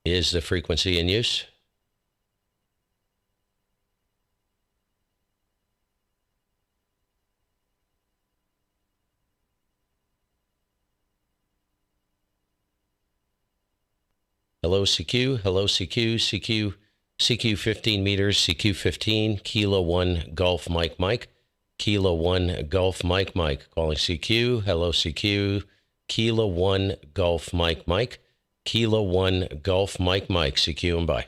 is the frequency in use. Hello, CQ. Hello, CQ. CQ 15 meters. CQ 15. Kilo 1 Golf Mike Mike. Kilo 1 Golf Mike Mike. Calling CQ. Hello, CQ. Kilo 1 Golf Mike Mike. Kilo 1 Golf Mike Mike. CQ and bye.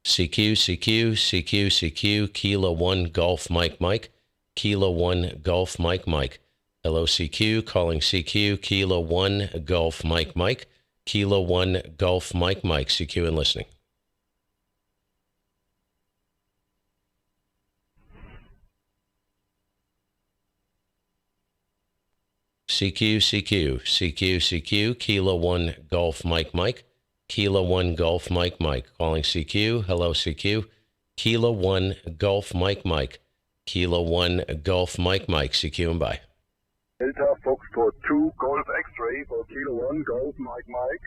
CQ, Kilo 1 Golf Mike Mike, Kilo 1 Golf Mike Mike. Hello, CQ, calling CQ, Kilo 1 Golf Mike Mike, Kilo 1 Golf Mike Mike. CQ and listening. CQ, Kilo 1 Golf Mike Mike. Kilo 1 Golf Mike Mike. Calling CQ. Hello, CQ. Kilo 1 Golf Mike Mike. Kilo 1 Golf Mike Mike. CQ and bye. Delta Foxtrot 2 Golf X-ray for Kilo 1 Golf Mike Mike.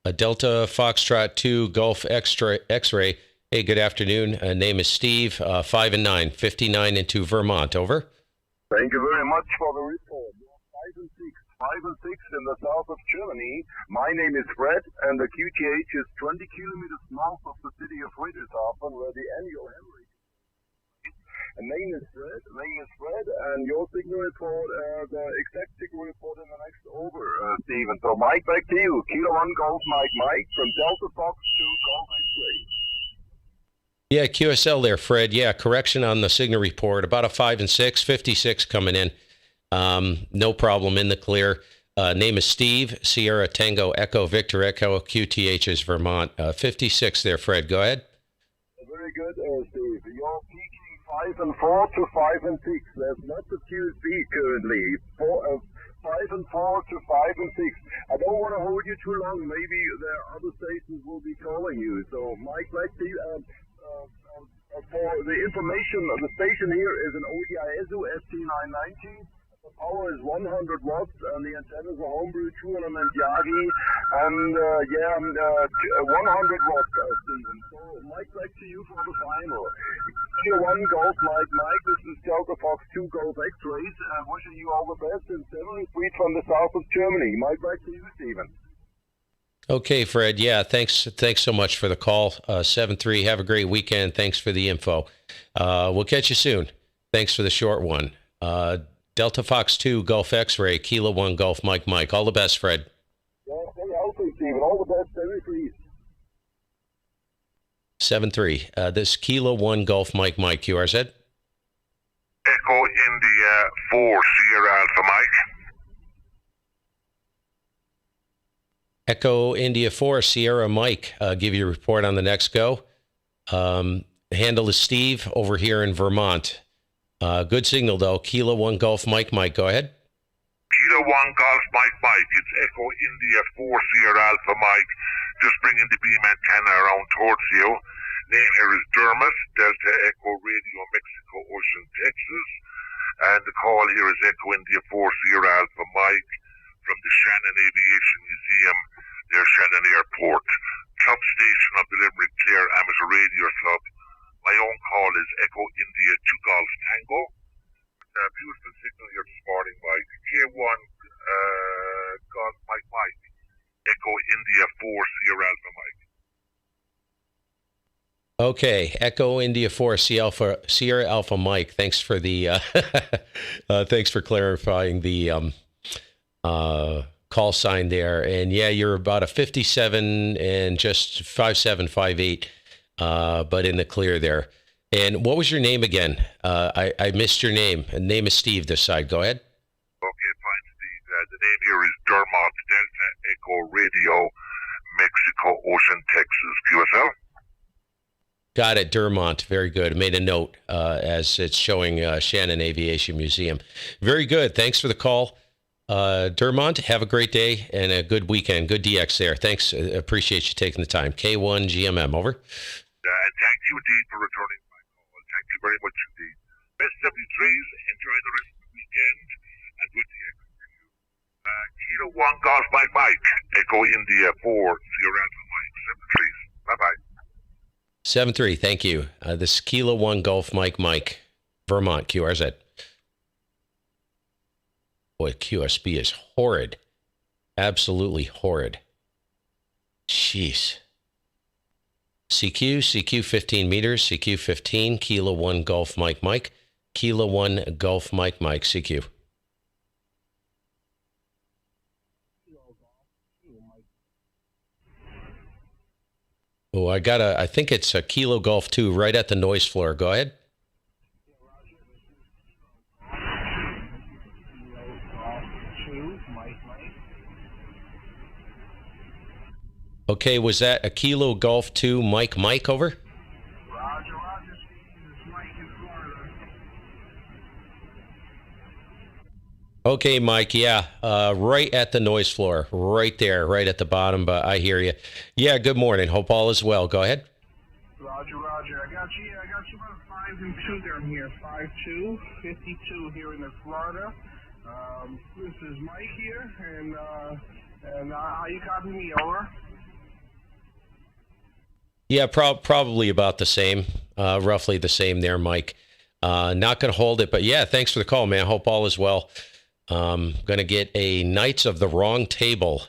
A Delta Foxtrot 2 Golf X-ray. Hey, good afternoon. Name is Steve. 5 and 9, 59 into Vermont. Over. Thank you very much for the report. 5 and 6 in the south of Germany. My name is Fred, and the QTH is 20 kilometers north of the city of Friedrichshafen, where the annual hemorrhage is. And name is Fred, and your signal report, the exact signal report in the next over, Stephen. So, Mike, back to you. Kilo 1 Golf Mike Mike from Delta Fox to Golf X-ray. Yeah, QSL there, Fred. Yeah, correction on the signal report. About a 5 and 6, 56 coming in. No problem, in the clear. Name is Steve, Sierra Tango Echo Victor Echo. QTH is Vermont. 56 there, Fred. Go ahead. Very good, Steve. You're peaking 5 and 4 to 5 and 6. There's lots of QSB currently. 5 and 4 to 5 and 6. I don't want to hold you too long. Maybe the other stations will be calling you. So, Mike, let's see. For the information, the station here is an ODISU ST990. The power is 100 watts, and the antenna is a homebrew 200 Yagi, and 100 watts, Stephen. So, Mike, back to you for the final. Kilo 1 Golf Mike Mike, this is Delta Fox 2 Golf X-rays, and wishing you all the best in 73 from the south of Germany. Mike, back to you, Stephen. Okay, Fred. Yeah, thanks so much for the call. 7-3. Have a great weekend. Thanks for the info. We'll catch you soon. Thanks for the short one. Delta Fox 2 Golf X-ray, Kilo 1 Golf Mike Mike. All the best, Fred. Yeah, stay healthy, Stephen. All the best. 73. 7-3. This Kilo 1 Golf Mike Mike. QRZ. Echo India 4 Sierra Alpha Mike. Echo India 4 Sierra Mike. Give you a report on the next go. Handle is Steve over here in Vermont. Good signal, though. Kilo 1 Golf Mike Mike. Go ahead. Kilo 1 Golf Mike Mike. It's Echo India 4 Sierra Alpha Mike. Just bringing the beam antenna around towards you. Name here is Dermot, Delta Echo Radio Mexico Ocean, Texas. And the call here is Echo India 4 Sierra Alpha Mike from the Shannon Aviation Museum near Shannon Airport. Club station of the Limerick Clare Amateur Radio Club. My own call is Echo India 2 Golf Tango. A beautiful signal here this morning, Mike. K1 Golf Mike Mike. Echo India 4 Sierra Alpha Mike. Okay, Echo India 4 Sierra Alpha Mike. Thanks for the thanks for clarifying the call sign there. And yeah, you're about a 57 and just 5'7", 5'8", but in the clear there. And what was your name again? I missed your name. And name is Steve this side. Go ahead. Okay, fine, Steve. The name here is Dermot, Delta Echo Radio, Mexico Ocean, Texas. QSL? Got it, Vermont. Very good. I made a note as it's showing Shannon Aviation Museum. Very good. Thanks for the call. Vermont, have a great day and a good weekend. Good DX there. Thanks. Appreciate you taking the time. K1 GMM, over. And thank you indeed for returning my call. Thank you very much indeed. Best 73s, enjoy the rest of the weekend, and good DX to you. Kilo 1 Golf Mike Mike, Echo India 4, Sierra Alpha Mike, 73s. Bye-bye. 7-3, thank you. This is Kilo 1 Golf Mike Mike, Vermont, QRZ. Boy, QSB is horrid. Absolutely horrid. Jeez. CQ 15 meters, CQ 15, Kilo 1 Golf Mike Mike, Kilo 1 Golf Mike Mike, CQ. Oh, I think it's a Kilo Golf 2 right at the noise floor. Go ahead. Okay, was that a Kilo Golf 2 Mike Mike, over? Roger, Steve. It's Mike in Florida. Okay, Mike, yeah, right at the noise floor, right there, right at the bottom, but I hear you. Yeah, good morning. Hope all is well. Go ahead. Roger. I got you about 5 and 2 down here. 5-2, 52 here in Florida. This is Mike here, and how you copy me, over? Yeah, probably about the same, roughly the same there, Mike. Not going to hold it, but yeah, thanks for the call, man. Hope all is well. Going to get a Knights of the Wrong Table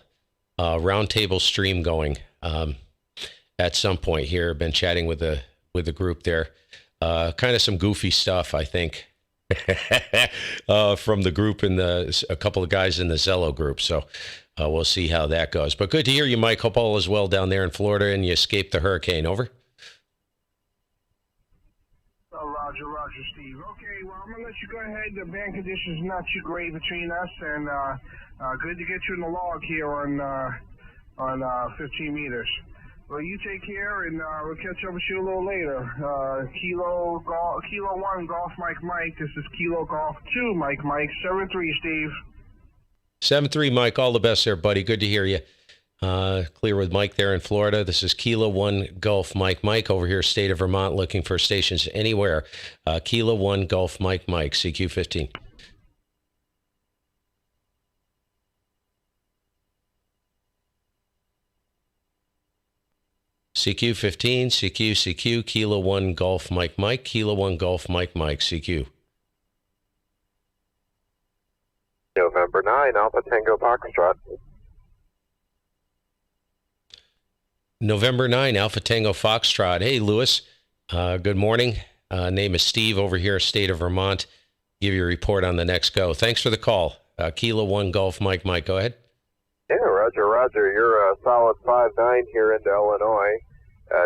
round table stream going at some point here. Been chatting with the group there. Kind of some goofy stuff, I think, from the group and a couple of guys in the Zello group. So we'll see how that goes. But good to hear you, Mike. Hope all is well down there in Florida and you escaped the hurricane. Over. Roger, Steve. Okay, well, I'm going to let you go ahead. The band conditions not too great between us, and good to get you in the log here on 15 meters. Well, you take care, and we'll catch up with you a little later. Kilo 1 Golf Mike Mike. This is Kilo Golf 2 Mike Mike. 7-3, Steve. 7-3, Mike. All the best there, buddy. Good to hear you. Clear with Mike there in Florida. This is Kilo 1 Golf Mike Mike over here, state of Vermont, looking for stations anywhere. Kilo 1 Golf Mike Mike, CQ 15. CQ 15, CQ, Kilo 1 Golf Mike Mike, Kilo 1 Golf Mike Mike, CQ. November 9, Alpha Tango Foxtrot. November 9, Alpha Tango Foxtrot. Hey, Lewis. Good morning. Name is Steve over here, state of Vermont. Give you a report on the next go. Thanks for the call. Kilo 1 Golf Mike Mike. Go ahead. Yeah, Roger. You're a solid 5'9" here into Illinois.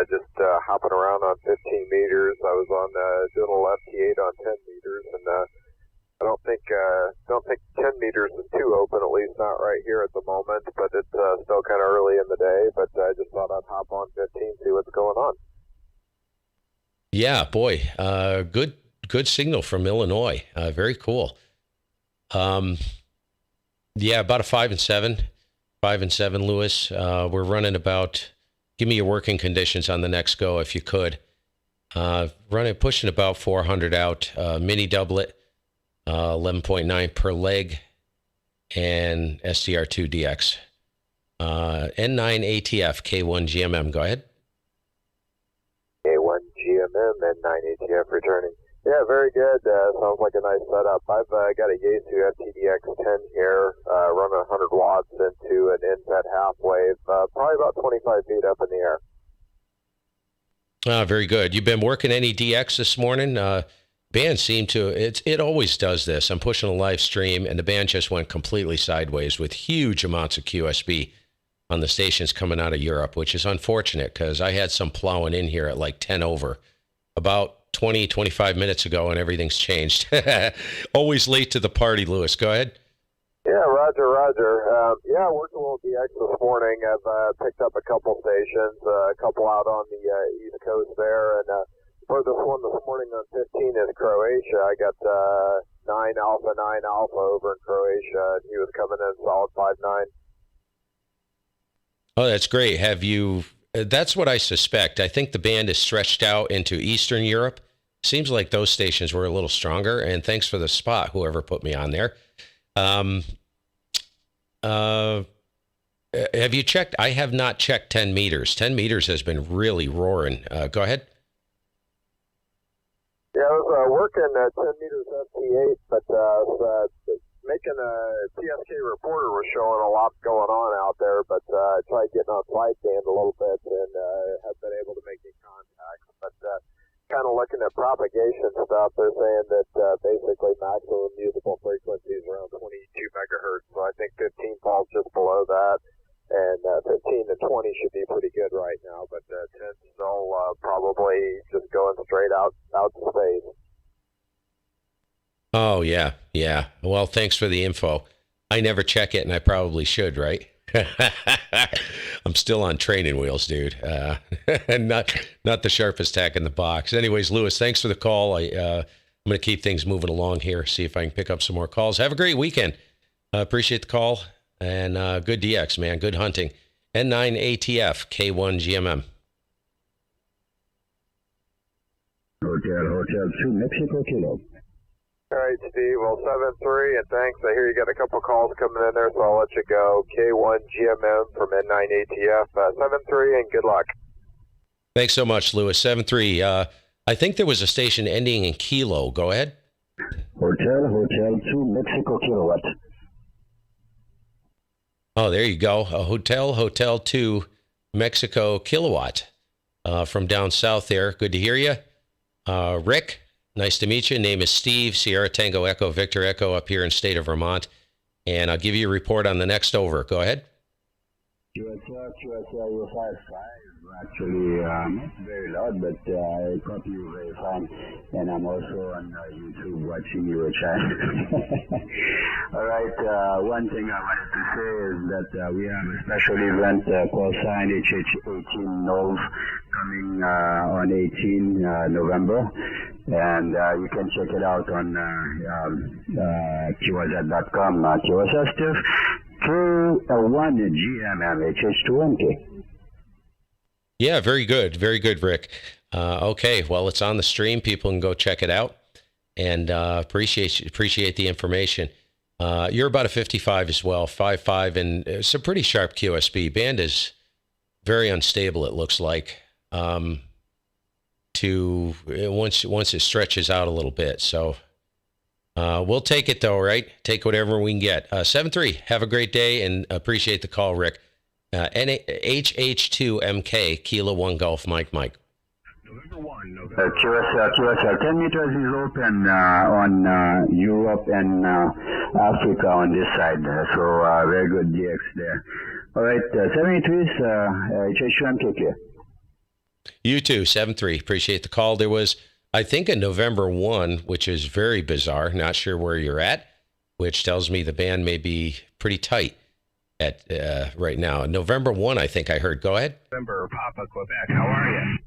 Just hopping around on 15 meters. I was on doing a left T8 on 10 meters, and I don't think 10 meters is too open, at least not right here at the moment, but it's still kind of early in the day, but I just thought I'd hop on 15, see what's going on. Yeah, boy, good signal from Illinois. Very cool. Yeah, about a 5 and 7, Lewis. We're running about, give me your working conditions on the next go if you could. Pushing about 400 out, mini doublet. 11.9 per leg, and SDR2 DX. N9 ATF, K1 GMM. Go ahead. K1 GMM, N9 ATF returning. Yeah, very good. Sounds like a nice setup. I've got a Yaesu FTDX10 here, running 100 watts into an inset half wave, probably about 25 feet up in the air. Very good. You've been working any DX this morning? Band seemed to, it always does this. I'm pushing a live stream, and the band just went completely sideways with huge amounts of QSB on the stations coming out of Europe, which is unfortunate because I had some plowing in here at like 10 over about 20, 25 minutes ago, and everything's changed. Always late to the party, Lewis. Go ahead. Yeah, Roger. Yeah, working a little DX this morning. I've picked up a couple stations, a couple out on the East Coast there, and for this one this morning on 15 is Croatia. I got 9 Alpha over in Croatia, and he was coming in solid 5-9. Oh, that's great. Have you? That's what I suspect. I think the band is stretched out into Eastern Europe. Seems like those stations were a little stronger. And thanks for the spot, whoever put me on there. Have you checked? I have not checked 10 meters. 10 meters has been really roaring. Go ahead. Yeah, I was working at 10 meters FT8, but making a TSK reporter was showing a lot going on out there, but I tried getting on sideband a little bit and have been able to make any contacts. But kind of looking at propagation stuff, they're saying that basically maximum usable frequency is around 22 megahertz, so I think 15 falls just below that. And 15 to 20 should be pretty good right now, but 10 still probably just going straight out to space. Oh, yeah. Yeah. Well, thanks for the info. I never check it, and I probably should, right? I'm still on training wheels, dude. And not the sharpest tack in the box. Anyways, Lewis, thanks for the call. I'm going to keep things moving along here, see if I can pick up some more calls. Have a great weekend. Appreciate the call. And good DX, man. Good hunting. N9ATF, K1 GMM. Hotel 2, Mexico Kilo. All right, Steve. Well, 7-3, and thanks. I hear you got a couple calls coming in there, so I'll let you go. K1 GMM from N9ATF. 7-3, and good luck. Thanks so much, Lewis. 7-3. I think there was a station ending in Kilo. Go ahead. Hotel 2, Mexico Kilowatt. Oh, there you go. Hotel 2, Mexico Kilowatt from down south there. Good to hear you. Rick, nice to meet you. Name is Steve, Sierra Tango Echo, Victor Echo up here in state of Vermont. And I'll give you a report on the next over. Go ahead. QSL, you're 5-5. Actually, not very loud, but I caught you very fine. And I'm also on YouTube watching your channel. All right, one thing I wanted to say is that we have a special event called Sign HH18 Nov coming on 18 November. And you can check it out on QSL.com. QSL Steve, K1 GMM HH2MK. Yeah, very good. Very good, Rick. Okay, well, it's on the stream. People can go check it out. And appreciate the information. You're about a 55 as well, 5.5, and it's a pretty sharp QSB. Band is very unstable, it looks like, once it stretches out a little bit. So we'll take it, though, right? Take whatever we can get. 7-3, have a great day, and appreciate the call, Rick. HH2MK, Kilo 1 Golf, Mike. November 1, QSL, 10 meters is open on Europe and Africa on this side, so very good DX there. All right, 73 is HH2MK clear. You too, 7-3, appreciate the call. There was, I think, a November 1, which is very bizarre, not sure where you're at, which tells me the band may be pretty tight at right now. November 1, I think I heard. Go ahead. November, Papa, Quebec. How are you?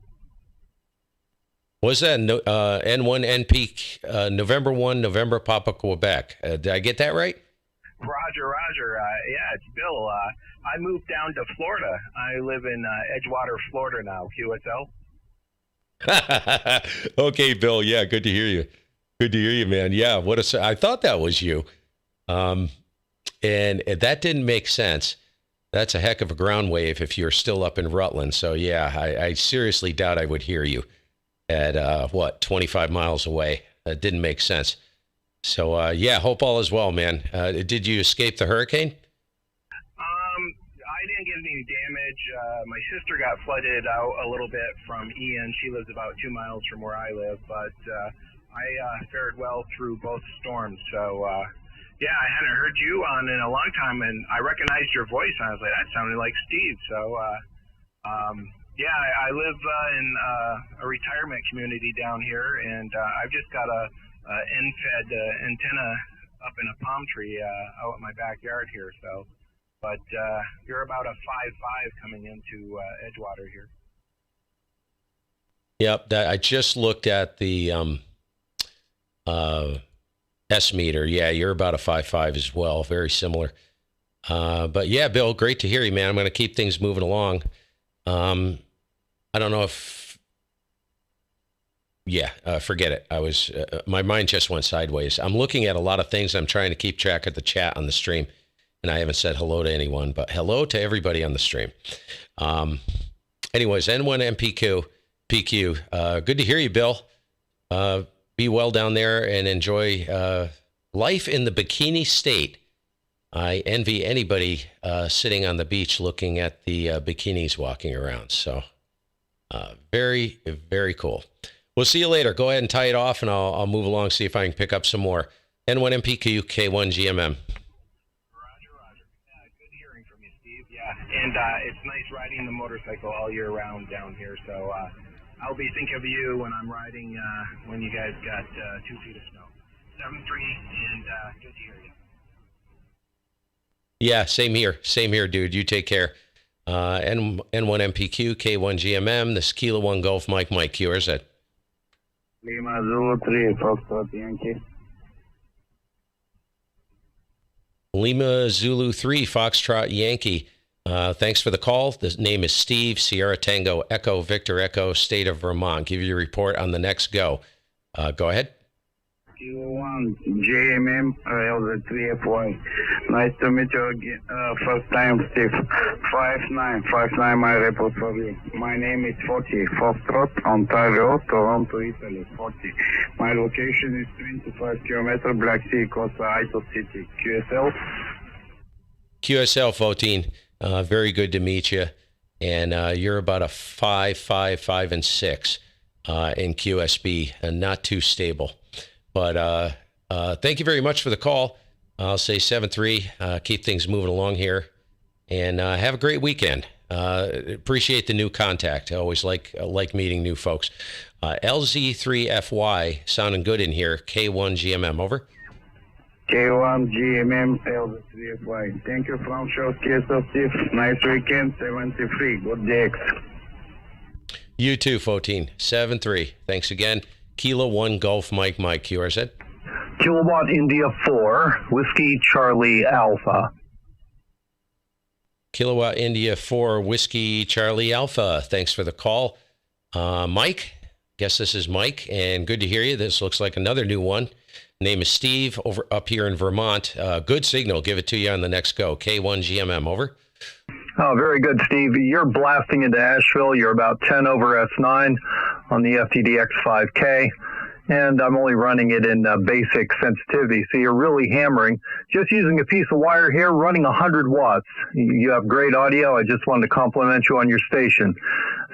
Was that N1NP, November 1, November, Papa, Quebec? Did I get that right? Roger. Yeah, it's Bill. I moved down to Florida. I live in Edgewater, Florida now, QSL. Okay, Bill. Yeah, good to hear you. Good to hear you, man. Yeah, I thought that was you. And that didn't make sense. That's a heck of a ground wave if you're still up in Rutland. So, yeah, I seriously doubt I would hear you at, 25 miles away. That didn't make sense. So, yeah, hope all is well, man. Did you escape the hurricane? I didn't get any damage. My sister got flooded out a little bit from Ian. She lives about 2 miles from where I live, but I fared well through both storms. So, yeah, I hadn't heard you on in a long time, and I recognized your voice, and I was like, that sounded like Steve. So, yeah, I live in a retirement community down here, and I've just got a end-fed antenna up in a palm tree out in my backyard here. So, but you're about a 5.5 coming into Edgewater here. Yep, I just looked at the S meter. Yeah, you're about a 5.5 as well. Very similar. But yeah, Bill, great to hear you, man. I'm going to keep things moving along. I don't know if, forget it. My mind just went sideways. I'm looking at a lot of things. I'm trying to keep track of the chat on the stream, and I haven't said hello to anyone, but hello to everybody on the stream. Anyways, N1MPQ, PQ, good to hear you, Bill. Be well down there and enjoy life in the Bikini State. I envy anybody sitting on the beach looking at the bikinis walking around. So very, very cool. We'll see you later. Go ahead and tie it off, and I'll move along, see if I can pick up some more. N1MPQ, K1GMM. Roger. Good hearing from you, Steve. Yeah, and it's nice riding the motorcycle all year round down here. So I'll be thinking of you when I'm riding when you guys got 2 feet of snow. 7-3, and good to hear you. Yeah, same here, dude. You take care. N1MPQ, K1GMM, this Kilo 1 Golf Mike, yours at Lima Zulu 3, Foxtrot Yankee. Lima Zulu 3, Foxtrot Yankee. Thanks for the call. The name is Steve, Sierra Tango Echo, Victor Echo, State of Vermont. Give you a report on the next go. Go ahead. Kilo 1, JMM, LZ3FY. Nice to meet you again. First time, Steve. 59 my report for you. My name is 40, Foxtrot, Ontario, Toronto, Italy, 40. My location is 25 kilometers, Black Sea, Costa, Ito City, QSL. QSL 14. Very good to meet you. And you're about a 5 and 6 in QSB, and not too stable. But thank you very much for the call. I'll say 7-3. Keep things moving along here, and have a great weekend. Appreciate the new contact. I always like meeting new folks. LZ3FY, sounding good in here. K1GMM, over. K1GMM, LZ3FY. Thank you from Show QSL, Steve. Nice weekend, 73. Good DX. You too, 14. 7-3. Thanks again. Kilo 1 Golf Mike, yours at? Kilowatt India 4, Whiskey Charlie Alpha. Kilowatt India 4, Whiskey Charlie Alpha. Thanks for the call. Mike, guess this is Mike, and good to hear you. This looks like another new one. Name is Steve, up here in Vermont. Good signal. Give it to you on the next go. K1GMM, over. Oh, very good, Steve. You're blasting into Asheville. You're about 10 over S9 on the FTDX 5K, and I'm only running it in basic sensitivity. So you're really hammering. Just using a piece of wire here, running 100 watts. You have great audio. I just wanted to compliment you on your station.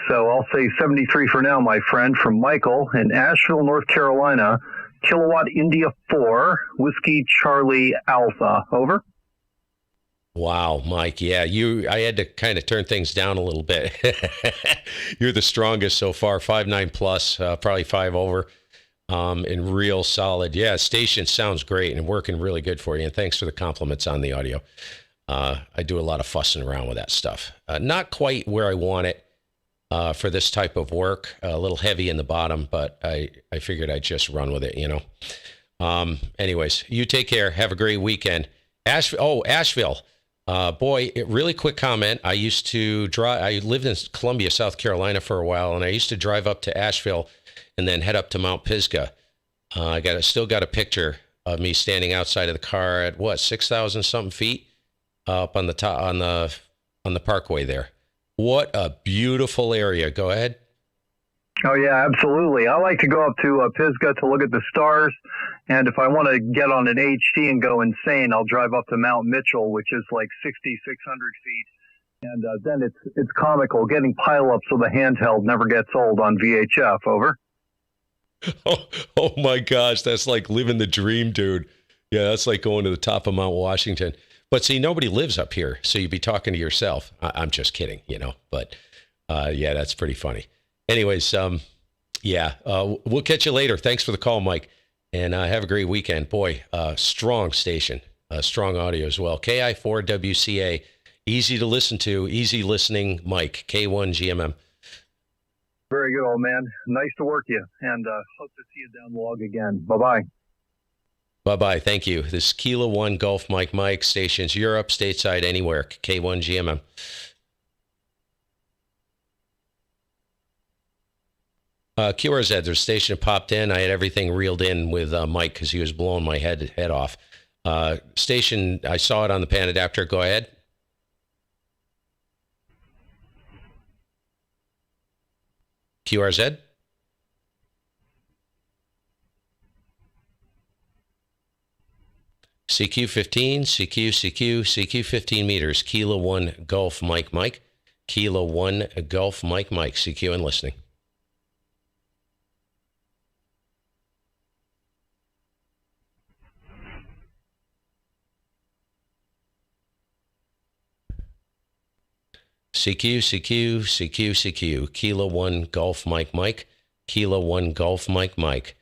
So I'll say 73 for now, my friend, from Michael in Asheville, North Carolina. Kilowatt India 4, Whiskey Charlie Alpha, over. Wow, Mike. Yeah, I had to kind of turn things down a little bit. You're the strongest so far, 5.9 plus, probably 5 over, and real solid. Yeah, station sounds great and working really good for you. And thanks for the compliments on the audio. I do a lot of fussing around with that stuff. Not quite where I want it for this type of work. A little heavy in the bottom, but I figured I'd just run with it, you know. Anyways, you take care. Have a great weekend. Asheville. Boy, really quick comment. I used to drive. I lived in Columbia, South Carolina for a while, and I used to drive up to Asheville and then head up to Mount Pisgah. I still got a picture of me standing outside of the car at 6,000 something feet up on the top on the parkway there. What a beautiful area. Go ahead. Oh, yeah, absolutely. I like to go up to Pisgah to look at the stars. And if I want to get on an HT and go insane, I'll drive up to Mount Mitchell, which is like 6,600 feet. And then it's comical. Getting pileups with a handheld never gets old on VHF, over. Oh my gosh, that's like living the dream, dude. Yeah, that's like going to the top of Mount Washington. But see, nobody lives up here, so you'd be talking to yourself. I'm just kidding, you know. But yeah, that's pretty funny. Anyways, we'll catch you later. Thanks for the call, Mike, and have a great weekend. Boy, strong station, strong audio as well. KI4WCA, easy to listen to, easy listening, Mike, K1GMM. Very good, old man. Nice to work you, and hope to see you down the log again. Bye-bye. Bye-bye. Thank you. This is Kilo 1 Golf Mike Mike, stations Europe, stateside, anywhere. K1 GMM. QRZ, there's a station that popped in. I had everything reeled in with Mike because he was blowing my head off. Station, I saw it on the pan adapter. Go ahead. QRZ? CQ15, CQ 15 meters. Kilo 1 Golf Mike Mike. Kilo 1 Golf Mike Mike. CQ and listening. CQ. Kilo 1 Golf Mike Mike. Kilo 1 Golf Mike Mike.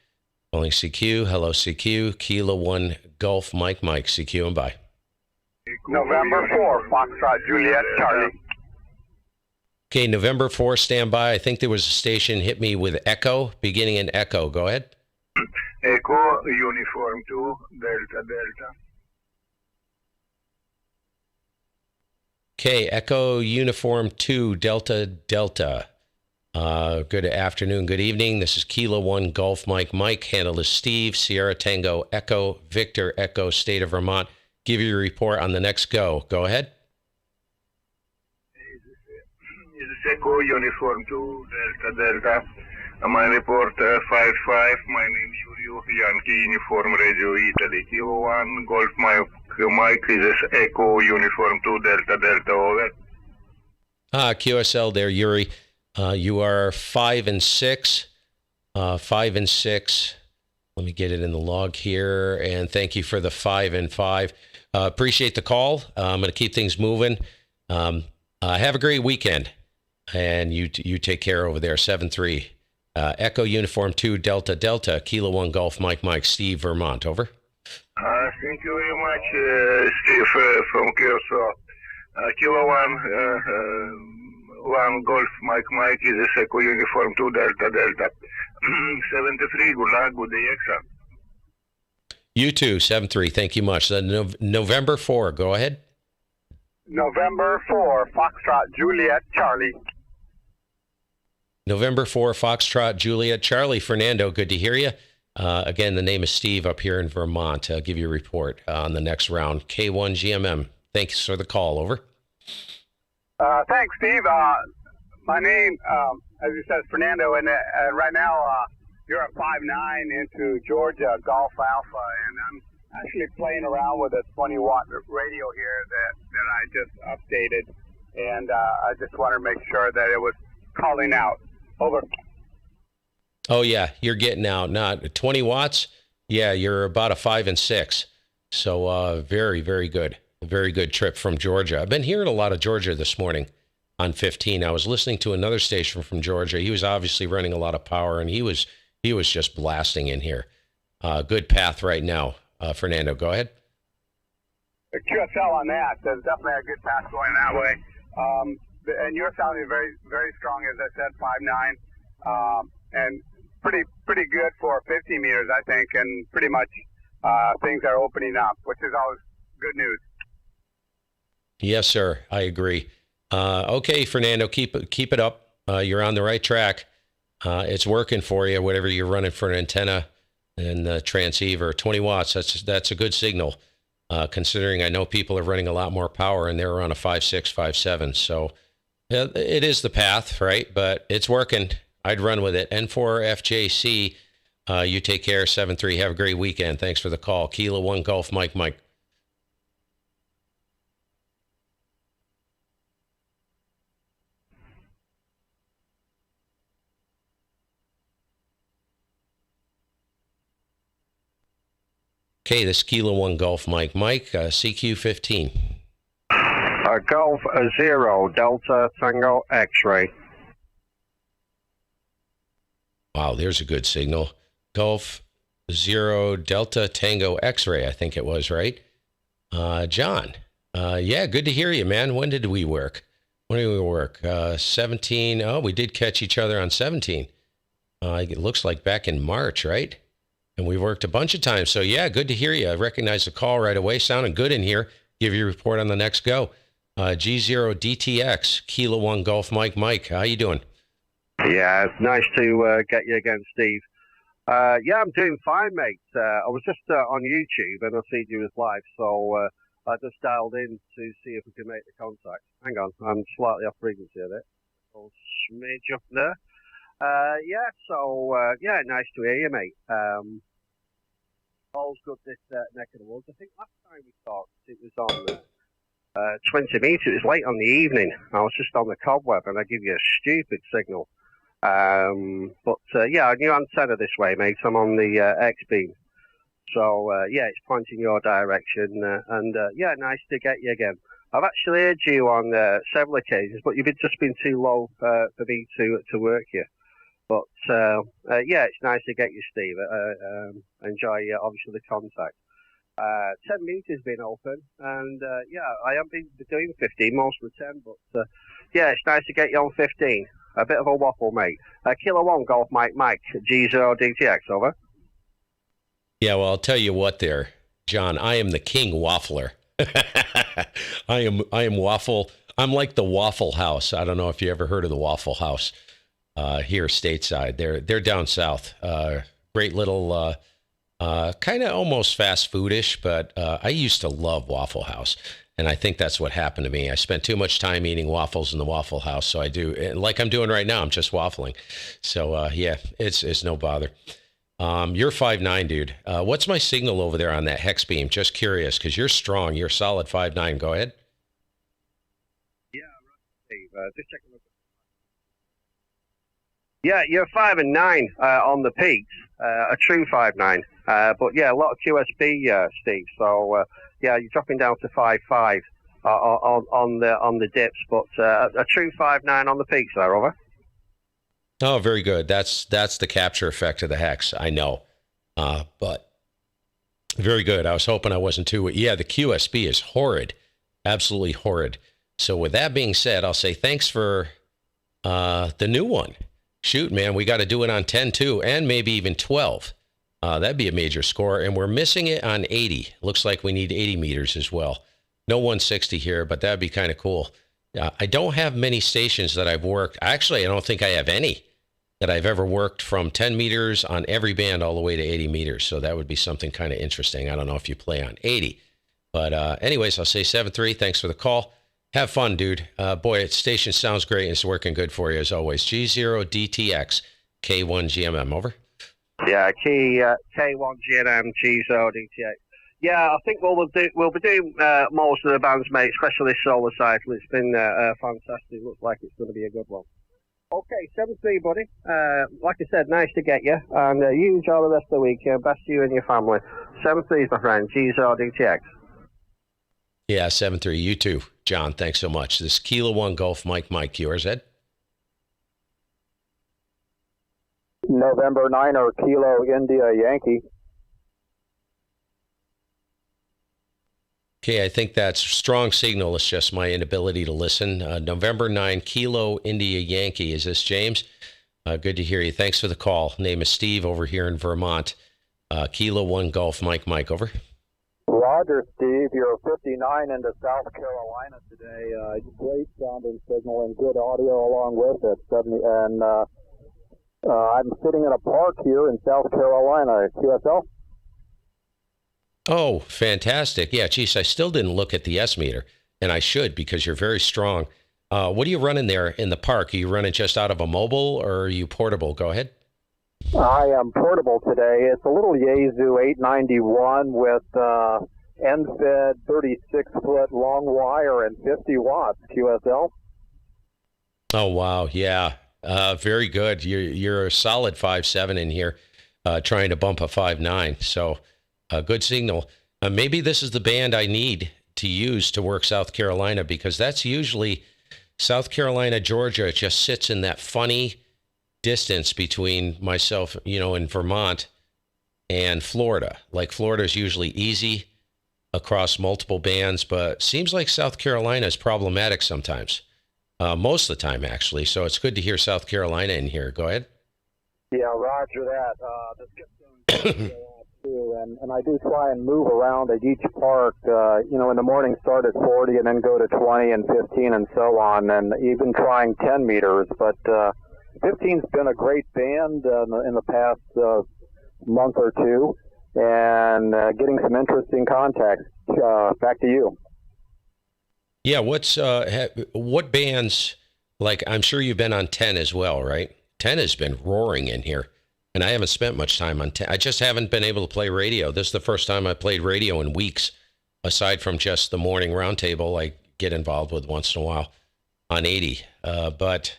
Calling CQ. Hello, CQ. Kilo 1 Golf Mike Mike. CQ and bye. November 4, Foxtrot Juliet Charlie. Okay, November 4, stand by. I think there was a station hit me with echo, beginning in echo. Go ahead. Echo Uniform 2 Delta. Okay, Echo Uniform 2 Delta. Good afternoon, good evening. This is Kilo 1 Golf Mike Mike. Handle is Steve, Sierra Tango Echo, Victor Echo, State of Vermont. Give you a report on the next go. Go ahead. Is this Echo Uniform 2 Delta? My report 55. My name is Yuri, Yankee Uniform Radio Italy. Kilo 1 Golf Mike Mike. Is this Echo Uniform 2 Delta? Over. QSL there, Yuri. You are 5 and 6. 5 and 6. Let me get it in the log here. And thank you for the 5 and 5. Appreciate the call. I'm going to keep things moving. Have a great weekend. And you take care over there. 7-3. Echo Uniform 2 Delta. Kilo 1 Golf Mike Mike. Steve, Vermont. Over. Thank you very much, Steve from Kershaw. Kilo 1 Golf Mike is a Echo Uniform 2 Delta. 73, good luck, good day, excellent. You too, 7-3, thank you much. November 4, go ahead. November 4, Foxtrot Juliet Charlie. November 4, Foxtrot Juliet Charlie. Fernando, good to hear you. Again, the name is Steve up here in Vermont. I'll give you a report on the next round. K1 GMM, thanks for the call, over. Thanks, Steve. My name, as you said, is Fernando, and right now you're at 5-9 into Georgia Golf Alpha, and I'm actually playing around with a 20-watt radio here that I just updated, and I just wanted to make sure that it was calling out. Over. Oh, yeah, you're getting out. Not 20 watts? Yeah, you're about a 5 and 6. So very, very good. A very good trip from Georgia. I've been hearing a lot of Georgia this morning on 15. I was listening to another station from Georgia. He was obviously running a lot of power, and he was just blasting in here. Good path right now. Fernando, go ahead. The QSL on that. There's definitely a good path going that way. And you're sounding very, very strong, as I said, 5'9", and pretty good for 50 meters, I think, and pretty much things are opening up, which is always good news. Yes, sir. I agree. Okay, Fernando, keep it up. You're on the right track. It's working for you, whatever you're running for an antenna and the transceiver. 20 watts, that's a good signal, considering I know people are running a lot more power, and they're on a 5.6, 5.7. So it is the path, right? But it's working. I'd run with it. And for FJC, you take care, 7-3. Have a great weekend. Thanks for the call. Kilo 1 Golf Mike. Okay, this is Kilo 1 Golf Mike, CQ15. Golf 0 Delta Tango X-ray. Wow, there's a good signal. Golf 0 Delta Tango X-ray, I think it was, right? John, yeah, good to hear you, man. When did we work? 17. Oh, we did catch each other on 17. It looks like back in March, right? and we've worked a bunch of times. So yeah, good to hear you. I recognize the call right away. Sounding good in here. Give you a report on the next go. G0DTX, Kilo 1 Golf Mike. How you doing? Yeah, it's nice to get you again, Steve. Yeah, I'm doing fine, mate. I was just on YouTube and I see you was live, so I just dialed in to see if we can make the contact. Hang on, I'm slightly off frequency a bit. Little smidge up there. Yeah, nice to hear you, mate. All's good this neck of the woods. I think last time we talked, it was on 20 meters. It was late on the evening. I was just on the cobweb and I give you a stupid signal. Yeah, new antenna this way, mate. I'm on the X-beam. So, yeah, it's pointing your direction. Yeah, nice to get you again. I've actually heard you on several occasions, but you've just been too low for me to work you. But, yeah, it's nice to get you, Steve. Enjoy, obviously, the contact. 10 meters been open, and, yeah, I haven't been doing 15, most of the 10, but, yeah, it's nice to get you on 15. A bit of a waffle, mate. Kilo 1 Golf Mike, G0DTX, over. Yeah, well, I'll tell you what there, John. I am the king waffler. I am waffle. I'm like the Waffle House. I don't know if you ever heard of the Waffle House here stateside. They're down south. Great little, kind of almost fast foodish, but I used to love Waffle House. And I think that's what happened to me. I spent too much time eating waffles in the Waffle House. So I do, like I'm doing right now, I'm just waffling. So, yeah, it's no bother. You're 5'9", dude. What's my signal over there on that hex beam? Just curious, because you're strong. You're solid 5'9". Go ahead. Yeah, Steve. Just checking. Yeah, you're 5 and 9 on the peaks. A true 5'9". But yeah, a lot of QSP, Steve. So yeah, you're dropping down to 5'5" on the dips, but a true 5'9" on the peaks there, over. Oh, very good. That's the capture effect of the hex. I know, but very good. I was hoping I wasn't too. Yeah, the QSP is horrid, absolutely horrid. So with that being said, I'll say thanks for the new one. Shoot, man, we got to do it on 10 too, and maybe even 12. That'd be a major score, and we're missing it on 80. Looks like we need 80 meters as well. No 160 here, but that'd be kind of cool. I don't have many stations that I've worked. Actually, I don't think I have any that I've ever worked from 10 meters on every band all the way to 80 meters. So that would be something kind of interesting. I don't know if you play on 80. But anyways, I'll say 7-3. Thanks for the call. Have fun, dude. Boy, station sounds great and it's working good for you as always. G0DTX, K1GMM, over. Yeah, K1GMM, G0DTX. Yeah, I think we'll be doing most of the bands, mate, especially Solar Cycle. It's been fantastic. Looks like it's going to be a good one. Okay, 7-3, buddy. Like I said, nice to get you. And you enjoy the rest of the week. Best to you and your family. 7-3, my friend. G0DTX. Yeah, 7-3. You too, John. Thanks so much. This Kilo 1 Golf Mike, yours, Ed? November 9 or Kilo India Yankee. Okay, I think that's strong signal. It's just my inability to listen. November 9, Kilo India Yankee. Is this James? Good to hear you. Thanks for the call. Name is Steve over here in Vermont. Kilo 1 Golf Mike, over. Roger, Steve. You're 59 into South Carolina today. Great sounding signal and good audio along with it. And I'm sitting in a park here in South Carolina. QSL? Oh, fantastic. Yeah, geez, I still didn't look at the S meter, and I should because you're very strong. What are you running there in the park? Are you running just out of a mobile or are you portable? Go ahead. I am portable today. It's a little Yaesu 891 with end-fed 36-foot long wire and 50 watts QSL. Oh, wow. Yeah, very good. You're a solid 5'7" in here, trying to bump a 5'9". So good signal. Maybe this is the band I need to use to work South Carolina, because that's usually South Carolina, Georgia. It just sits in that funny distance between myself, in Vermont and Florida. Like Florida is usually easy across multiple bands, but seems like South Carolina is problematic sometimes. Most of the time, actually. So it's good to hear South Carolina in here. Go ahead. Yeah, roger that. Let's get some too, and I do try and move around at each park. In the morning start at 40 and then go to 20 and 15 and so on, and even trying 10 meters. But 15's been a great band in the past month or two, and getting some interesting contacts. Back to you. Yeah, what bands, like, I'm sure you've been on 10 as well, right? 10 has been roaring in here, and I haven't spent much time on 10. I just haven't been able to play radio. This is the first time I played radio in weeks, aside from just the morning roundtable I get involved with once in a while on 80. But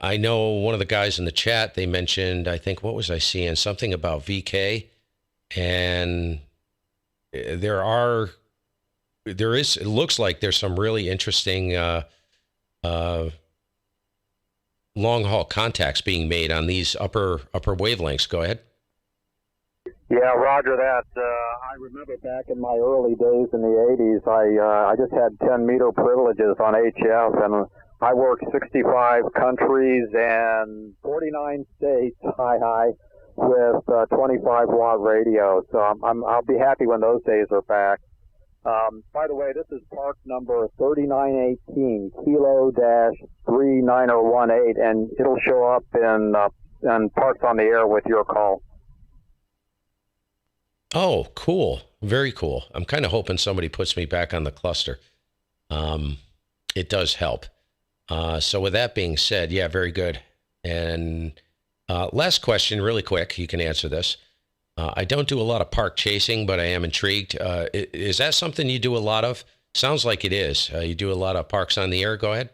I know one of the guys in the chat, they mentioned, I think, what was I seeing? Something about VK, and it looks like there's some really interesting long haul contacts being made on these upper wavelengths. Go ahead. Yeah, roger that. I remember back in my early days in the 80s, I just had 10 meter privileges on HF, and I worked 65 countries and 49 states, with 25 watt radio. So I'll be happy when those days are back. By the way, this is park number 3918, Kilo-39018, and it'll show up in Parks on the Air with your call. Oh, cool. Very cool. I'm kind of hoping somebody puts me back on the cluster. It does help. So with that being said, yeah, very good. And last question, really quick. You can answer this. I don't do a lot of park chasing, but I am intrigued. Is that something you do a lot of? Sounds like it is. You do a lot of parks on the air. Go ahead.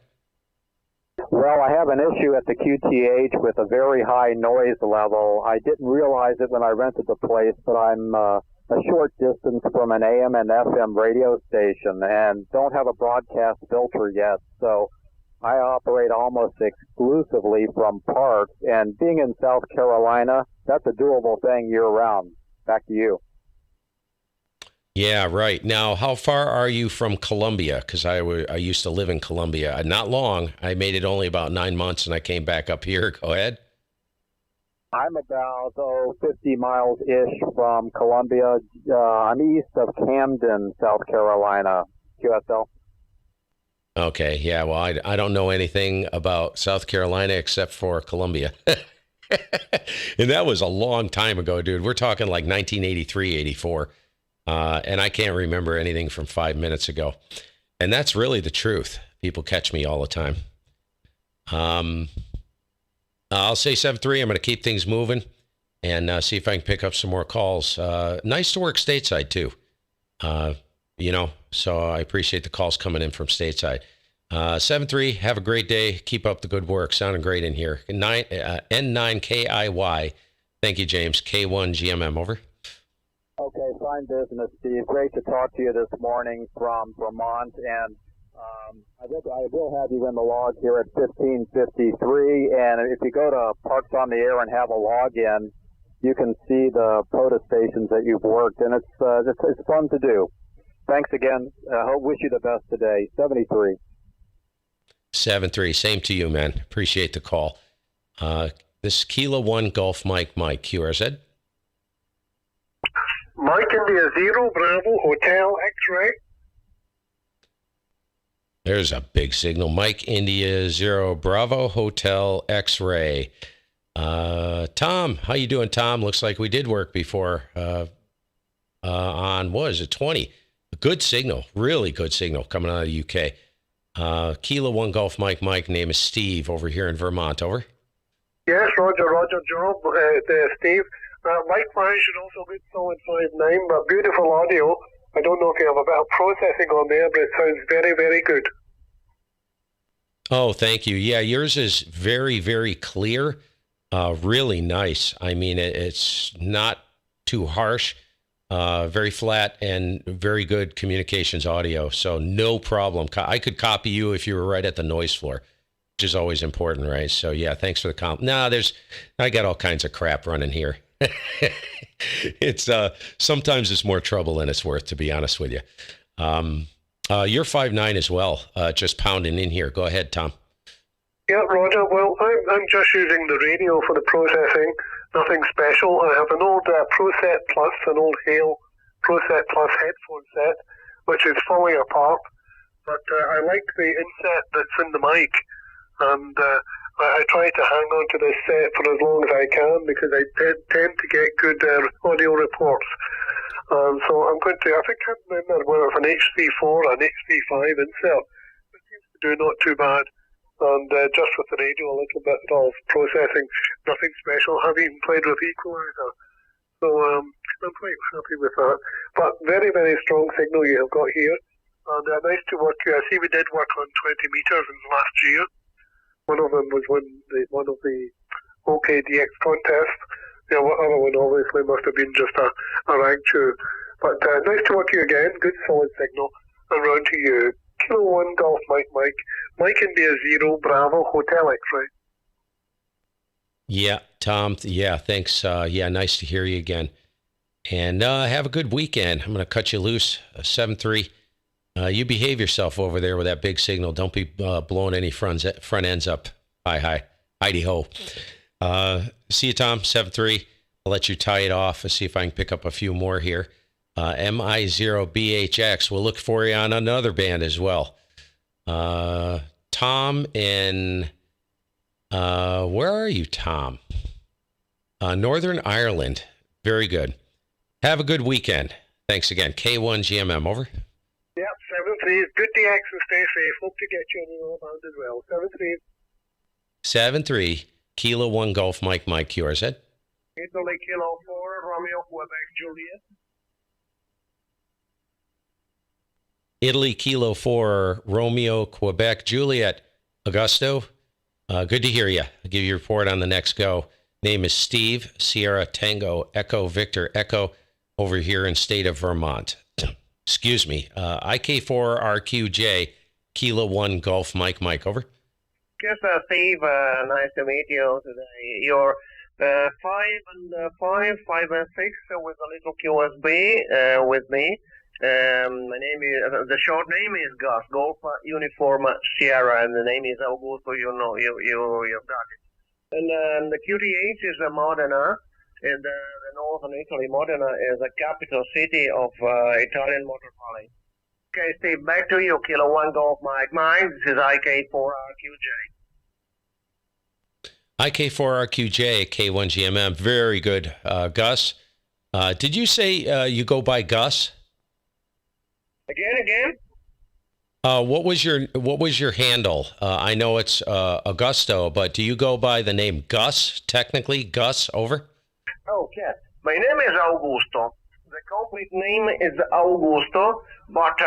Well, I have an issue at the QTH with a very high noise level. I didn't realize it when I rented the place, but I'm a short distance from an AM and FM radio station and don't have a broadcast filter yet. So I operate almost exclusively from parks, and being in South Carolina, that's a doable thing year-round. Back to you. Yeah, right. Now, how far are you from Columbia? Because I used to live in Columbia. Not long. I made it only about 9 months, and I came back up here. Go ahead. I'm about 50 miles-ish from Columbia. I'm east of Camden, South Carolina, QSL. Okay, yeah, well, I don't know anything about South Carolina except for Columbia. And that was a long time ago, dude. We're talking like 1983, 84. And I can't remember anything from 5 minutes ago. And that's really the truth. People catch me all the time. I'll say 7-3. I'm going to keep things moving and see if I can pick up some more calls. Nice to work stateside, too. So I appreciate the calls coming in from stateside. 7-3, have a great day. Keep up the good work. Sounding great in here. N9KIY. Thank you, James. K1GMM, over. Okay, fine business, Steve. Great to talk to you this morning from Vermont. And I will have you in the log here at 1553. And if you go to Parks on the Air and have a login, you can see the POTA stations that you've worked. And it's fun to do. Thanks again. Wish you the best today. 73. 7-3. Same to you, man. Appreciate the call. This is Kilo 1 Golf Mike QRZ. Mike India 0 Bravo Hotel X-Ray. There's a big signal. Mike India 0 Bravo Hotel X-Ray. Tom, how you doing, Tom? Looks like we did work before on, what is it, 20? A good signal, really good signal coming out of the UK. Kilo 1 Golf Mike, name is Steve over here in Vermont, over. Yes, Roger, job, Steve. Mike 5 should also be solid 5-9, but beautiful audio. I don't know if you have a bit of processing on there, but it sounds very, very good. Oh, thank you. Yeah, yours is very, very clear. Really nice. I mean, it's not too harsh. Very flat and very good communications audio. So no problem. I could copy you if you were right at the noise floor, which is always important, right? So yeah, thanks for the comp. I got all kinds of crap running here. It's sometimes it's more trouble than it's worth, to be honest with you. You're 5'9" as well, just pounding in here. Go ahead, Tom. Yeah, Roger. Well, I'm just using the radio for the processing. Nothing special. I have an old ProSet Plus, an old Hale ProSet Plus headphone set, which is falling apart. But I like the inset that's in the mic, and I try to hang on to this set for as long as I can because I tend to get good audio reports. So I'm going to, I think I can't remember whether it's an H34 or an H35 insert. It seems to do not too bad. And just with the radio, a little bit of processing, nothing special. I haven't even played with equalizer. So I'm quite happy with that. But very, very strong signal you have got here. And nice to work. I see we did work on 20 meters in the last year. One of them was one of the OKDX contests. The other one obviously must have been just a rank 2. But nice to work you again. Good solid signal. And round to you. Kilo 1 Golf Mike. Mike India 0 Bravo Hotel X-ray. Yeah, Tom. Yeah, thanks. Nice to hear you again. And have a good weekend. I'm going to cut you loose. 7-3. You behave yourself over there with that big signal. Don't be blowing any front ends up. Hi. Heidi ho. See you, Tom. 7-3. I'll let you tie it off. I'll see if I can pick up a few more here. MI0BHX. We'll look for you on another band as well. Tom in, where are you, Tom? Northern Ireland. Very good. Have a good weekend. Thanks again. K1GMM, over. Yep, 7-3. Good DX and stay safe. Hope to get you on the band as well. 7-3. 7-3. Kilo 1 Golf Mike QRZ. Italy Kilo 4 Romeo Quebec Juliet. Italy Kilo 4 Romeo Quebec Juliet. Augusto, good to hear you. I'll give you a report on the next go. Name is Steve, Sierra Tango Echo Victor Echo, over here in state of Vermont. Excuse me. IK4RQJ Kilo 1 Golf Mike, over. Yes, Steve, nice to meet you today. You're 5 and 5 and 6 with a little QSB with me. My name is, the short name is Gus, Golf Uniform Sierra, and the name is Augusto, you've got it. And the QTH is Modena, and the northern Italy. Modena is the capital city of Italian Motor Valley. Okay, Steve, back to you, Kilo 1 Golf Mike. This is IK4RQJ. IK4RQJ, K1GMM, very good. Gus, did you say you go by Gus? Again? What was your handle? I know it's Augusto, but do you go by the name Gus, technically? Gus, over? Okay. My name is Augusto. The complete name is Augusto, but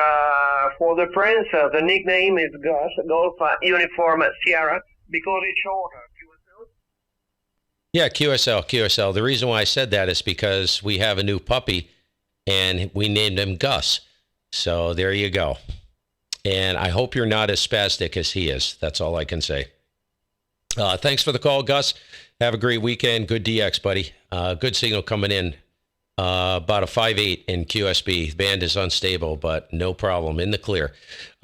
for the friends, the nickname is Gus, Golf Uniform Sierra, because it's shorter. Yeah, QSL. The reason why I said that is because we have a new puppy, and we named him Gus. So there you go. And I hope you're not as spastic as he is. That's all I can say. Thanks for the call, Gus. Have a great weekend. Good DX, buddy. Good signal coming in. About a 5.8 in QSB. The band is unstable, but no problem. In the clear.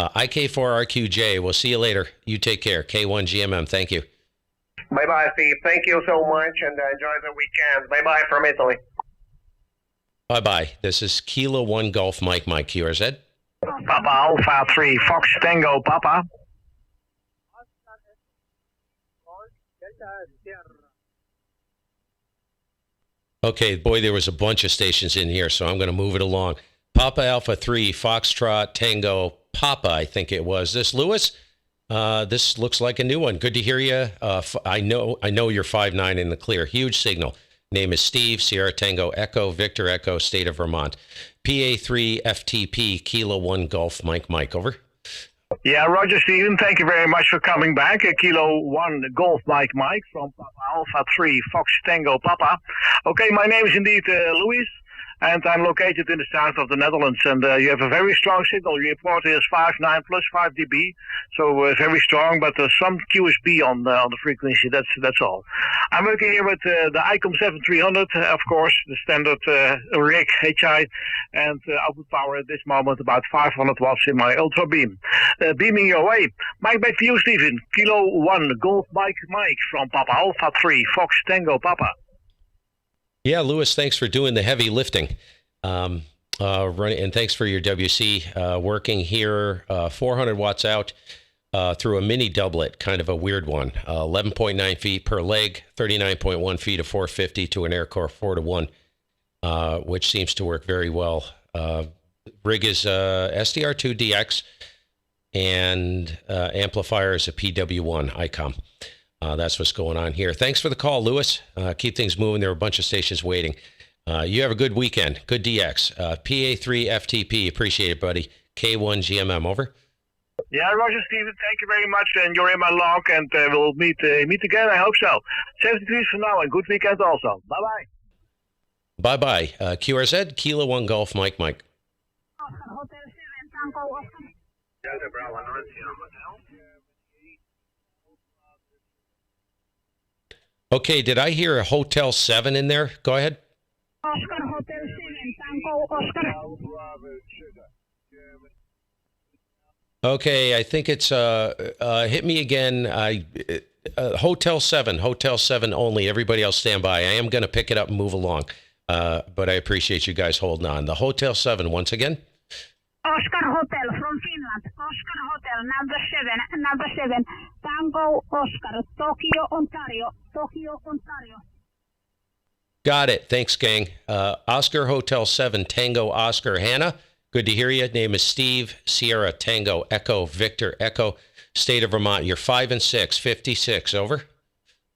IK4RQJ. We'll see you later. You take care. K1GMM. Thank you. Bye-bye, Steve. Thank you so much, and enjoy the weekend. Bye-bye from Italy. Bye-bye. This is Kilo 1 Golf Mike QRZ. Papa Alpha 3 Fox Tango Papa. Okay, boy, there was a bunch of stations in here, so I'm going to move it along. Papa Alpha 3 Foxtrot Tango Papa, I think it was. This Lewis? This looks like a new one. Good to hear you. I know you're 5'9" in the clear. Huge signal. Name is Steve, Sierra Tango Echo, Victor Echo, state of Vermont. PA3 FTP, Kilo 1 Golf Mike, over. Yeah, Roger, Stephen, thank you very much for coming back. Kilo 1 Golf Mike from Papa Alpha 3 Fox Tango Papa. Okay, my name is indeed Luis, and I'm located in the south of the Netherlands, and you have a very strong signal. Your report is 5.9 plus 5 dB, so very strong, but some QSB on the frequency, that's all. I'm working here with the Icom 7300, of course, the standard rig HI, and output power at this moment about 500 watts in my Ultra Beam. Beaming your way. Mike, back to you, Stephen. Kilo 1 Golf Mike from Papa Alpha 3 Fox Tango Papa. Yeah, Lewis, thanks for doing the heavy lifting. And thanks for your WC working here, 400 watts out through a mini doublet, kind of a weird one, 11.9 feet per leg, 39.1 feet of 450 to an Aircore 4-to-1, which seems to work very well. Rig is SDR2DX, and amplifier is a PW1 Icom. That's what's going on here. Thanks for the call, Lewis. Keep things moving. There are a bunch of stations waiting. You have a good weekend. Good DX. PA3 FTP. Appreciate it, buddy. K1 GMM. Over. Yeah, Roger, Steven. Thank you very much. And you're in my log, and we'll meet again. I hope so. 73 for now, and good weekend also. Bye-bye. Bye-bye. QRZ, Kilo 1 Golf, Mike. Okay, did I hear a Hotel 7 in there? Go ahead. Oscar Hotel 7, Tango Oscar. Okay, I think it's hit me again. Hotel 7 only. Everybody else stand by. I am going to pick it up and move along. But I appreciate you guys holding on. The Hotel 7 once again. Oscar Hotel from Finland. Oscar Hotel number 7. Tango Oscar, Tokyo, Ontario. Got it. Thanks, gang. Oscar Hotel 7, Tango Oscar. Hannah, good to hear you. Name is Steve, Sierra, Tango, Echo, Victor, Echo, State of Vermont. You're 5 and 6, 56. Over.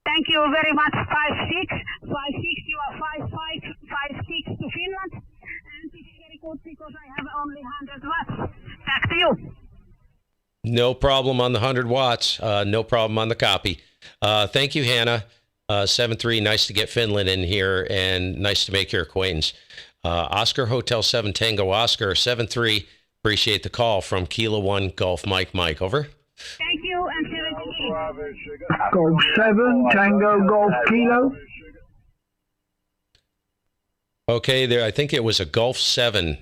Thank you very much. 5-6. You are 5-5, 5-6 to Finland. And it's very good because I have only 100 watts. Back to you. No problem on the 100 watts. No problem on the copy. Thank you, Hannah. 7-3, nice to get Finland in here and nice to make your acquaintance. Oscar Hotel 7 Tango Oscar 7-3. Appreciate the call from Kilo 1 Golf Mike. Over. Thank you, and 73. Golf 7 Tango Golf Kilo. Okay, there. I think it was a Golf 7,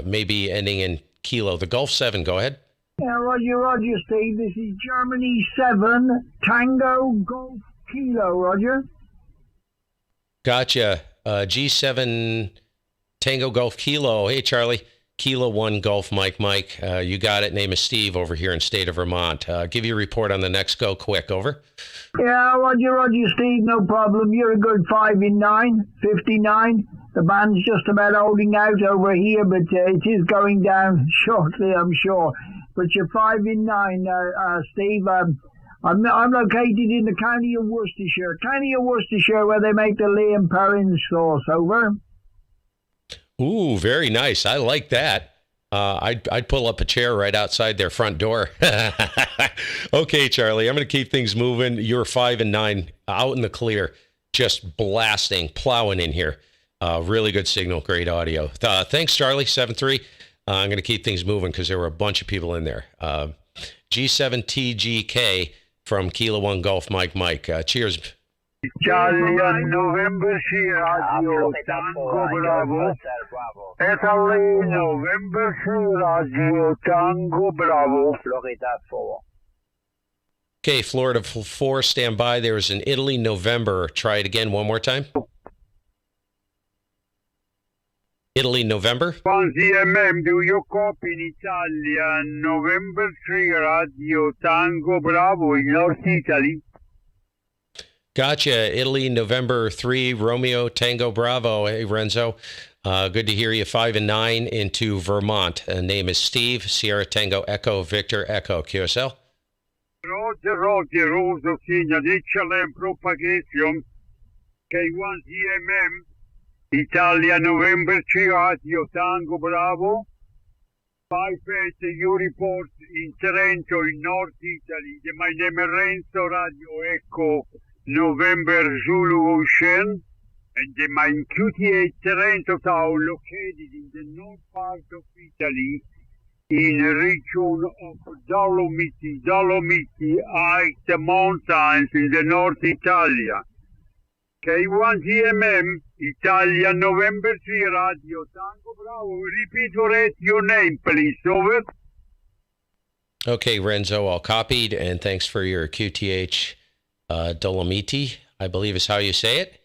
maybe ending in Kilo. The Golf 7, go ahead. Yeah, Roger, Steve. This is Germany 7 Tango Golf Kilo, Roger. Gotcha. G7 Tango Golf Kilo. Hey, Charlie. Kilo 1 Golf Mike. You got it. Name is Steve over here in state of Vermont. Give you a report on the next go quick. Over. Yeah, Roger, Steve. No problem. You're a good 5 in 9, 59. The band's just about holding out over here, but it is going down shortly, I'm sure. But you're 5 in 9, Steve. I'm located in the county of Worcestershire, where they make the Liam Perrin sauce. Over. Ooh, very nice. I like that. I'd pull up a chair right outside their front door. Okay, Charlie, I'm going to keep things moving. You're 5 and 9, out in the clear, just blasting, plowing in here. Really good signal, great audio. Thanks, Charlie. 7-3. I'm going to keep things moving because there were a bunch of people in there. G7TGK from Kilo 1 Golf Mike. Cheers. Charlie November Radio Tango Bravo. Italy November Radio Tango Bravo. Florida 4. Okay, Florida 4, stand by. There was an Italy November. Try it again one more time. Italy November. 1 GMM, do you copy in Italian? November 3 Radio Tango Bravo in North Italy. Gotcha. Italy November 3 Romeo Tango Bravo. Hey, Renzo. Good to hear you. 5 and 9 into Vermont. Name is Steve. Sierra Tango Echo Victor Echo. QSL. Roger, Rosa Signa, HLM propagation. K1 GMM. Italia November 3 Radio Tango Bravo. 5-8 Yuri Port in Trento in North Italy. My name is Renzo Radio Echo November Zulu Ocean. And my QT8 Trento town located in the north part of Italy in a region of Dolomiti, High Mountains in the North Italia. K1 GMM, Italia November 3 Radio Tango Bravo. Repeat or read your name, please. Over. Okay, Renzo, all copied, and thanks for your QTH Dolomiti, I believe is how you say it.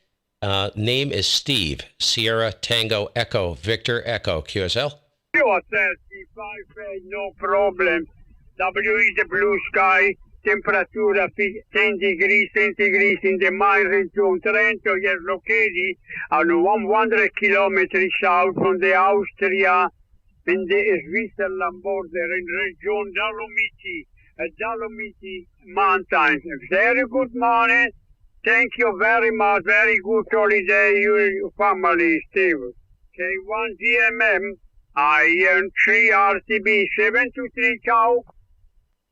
Name is Steve. Sierra Tango Echo Victor Echo QSL. Sure, 35, no problem. W is the blue sky. Temperatura 10 degrees centigrade in the mine region. Trento is located on 100 kilometers south from the Austria in the Switzerland border in region Dolomiti Mountains. Very good morning. Thank you very much. Very good holiday, your family, Steve. K1 GMM, IN 3 RCB 723, ciao.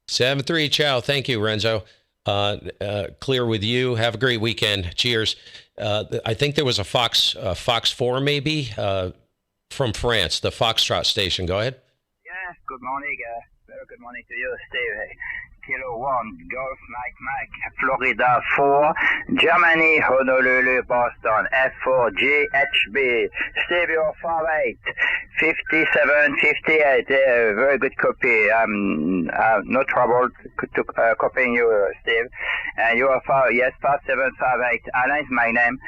7-3, ciao. Thank you, Renzo. Clear with you. Have a great weekend. Cheers. I think there was a Fox 4 maybe from France, the Foxtrot station. Go ahead. Yeah, good morning. Very good morning to you, Steve. Kilo 1, Golf Mike, Florida 4, Germany, Honolulu, Boston, F4, GHB, Steve, you're 58, 57, 58, very good copy. No trouble to copying you, Steve. And you are 5758. Alain is my name,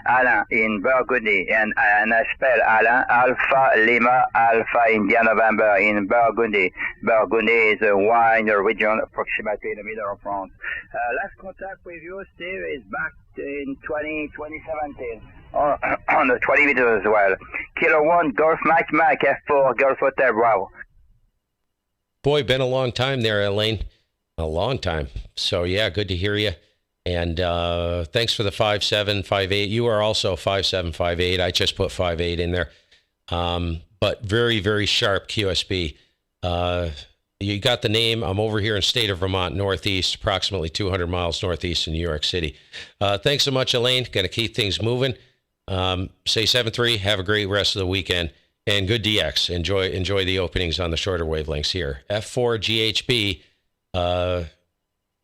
Alain in Burgundy, and I spell Alain, Alpha Lima, Alpha India November in Burgundy. Burgundy is a wine region approximately in the middle of France. Last contact with you, Steve, is back in 2017 on the 20 meters as well. Kilo 1, Golf Mike, F4, Golf Hotel, Bravo. Boy, been a long time there, Elaine. A long time. So, yeah, good to hear you. And thanks for the 5758. You are also 5758. I just put 58 in there. But very, very sharp QSB. You got the name. I'm over here in state of Vermont, northeast, approximately 200 miles northeast in New York City. Thanks so much, Elaine. Going to keep things moving. Say 7-3. Have a great rest of the weekend. And good DX. Enjoy the openings on the shorter wavelengths here. F4 GHB.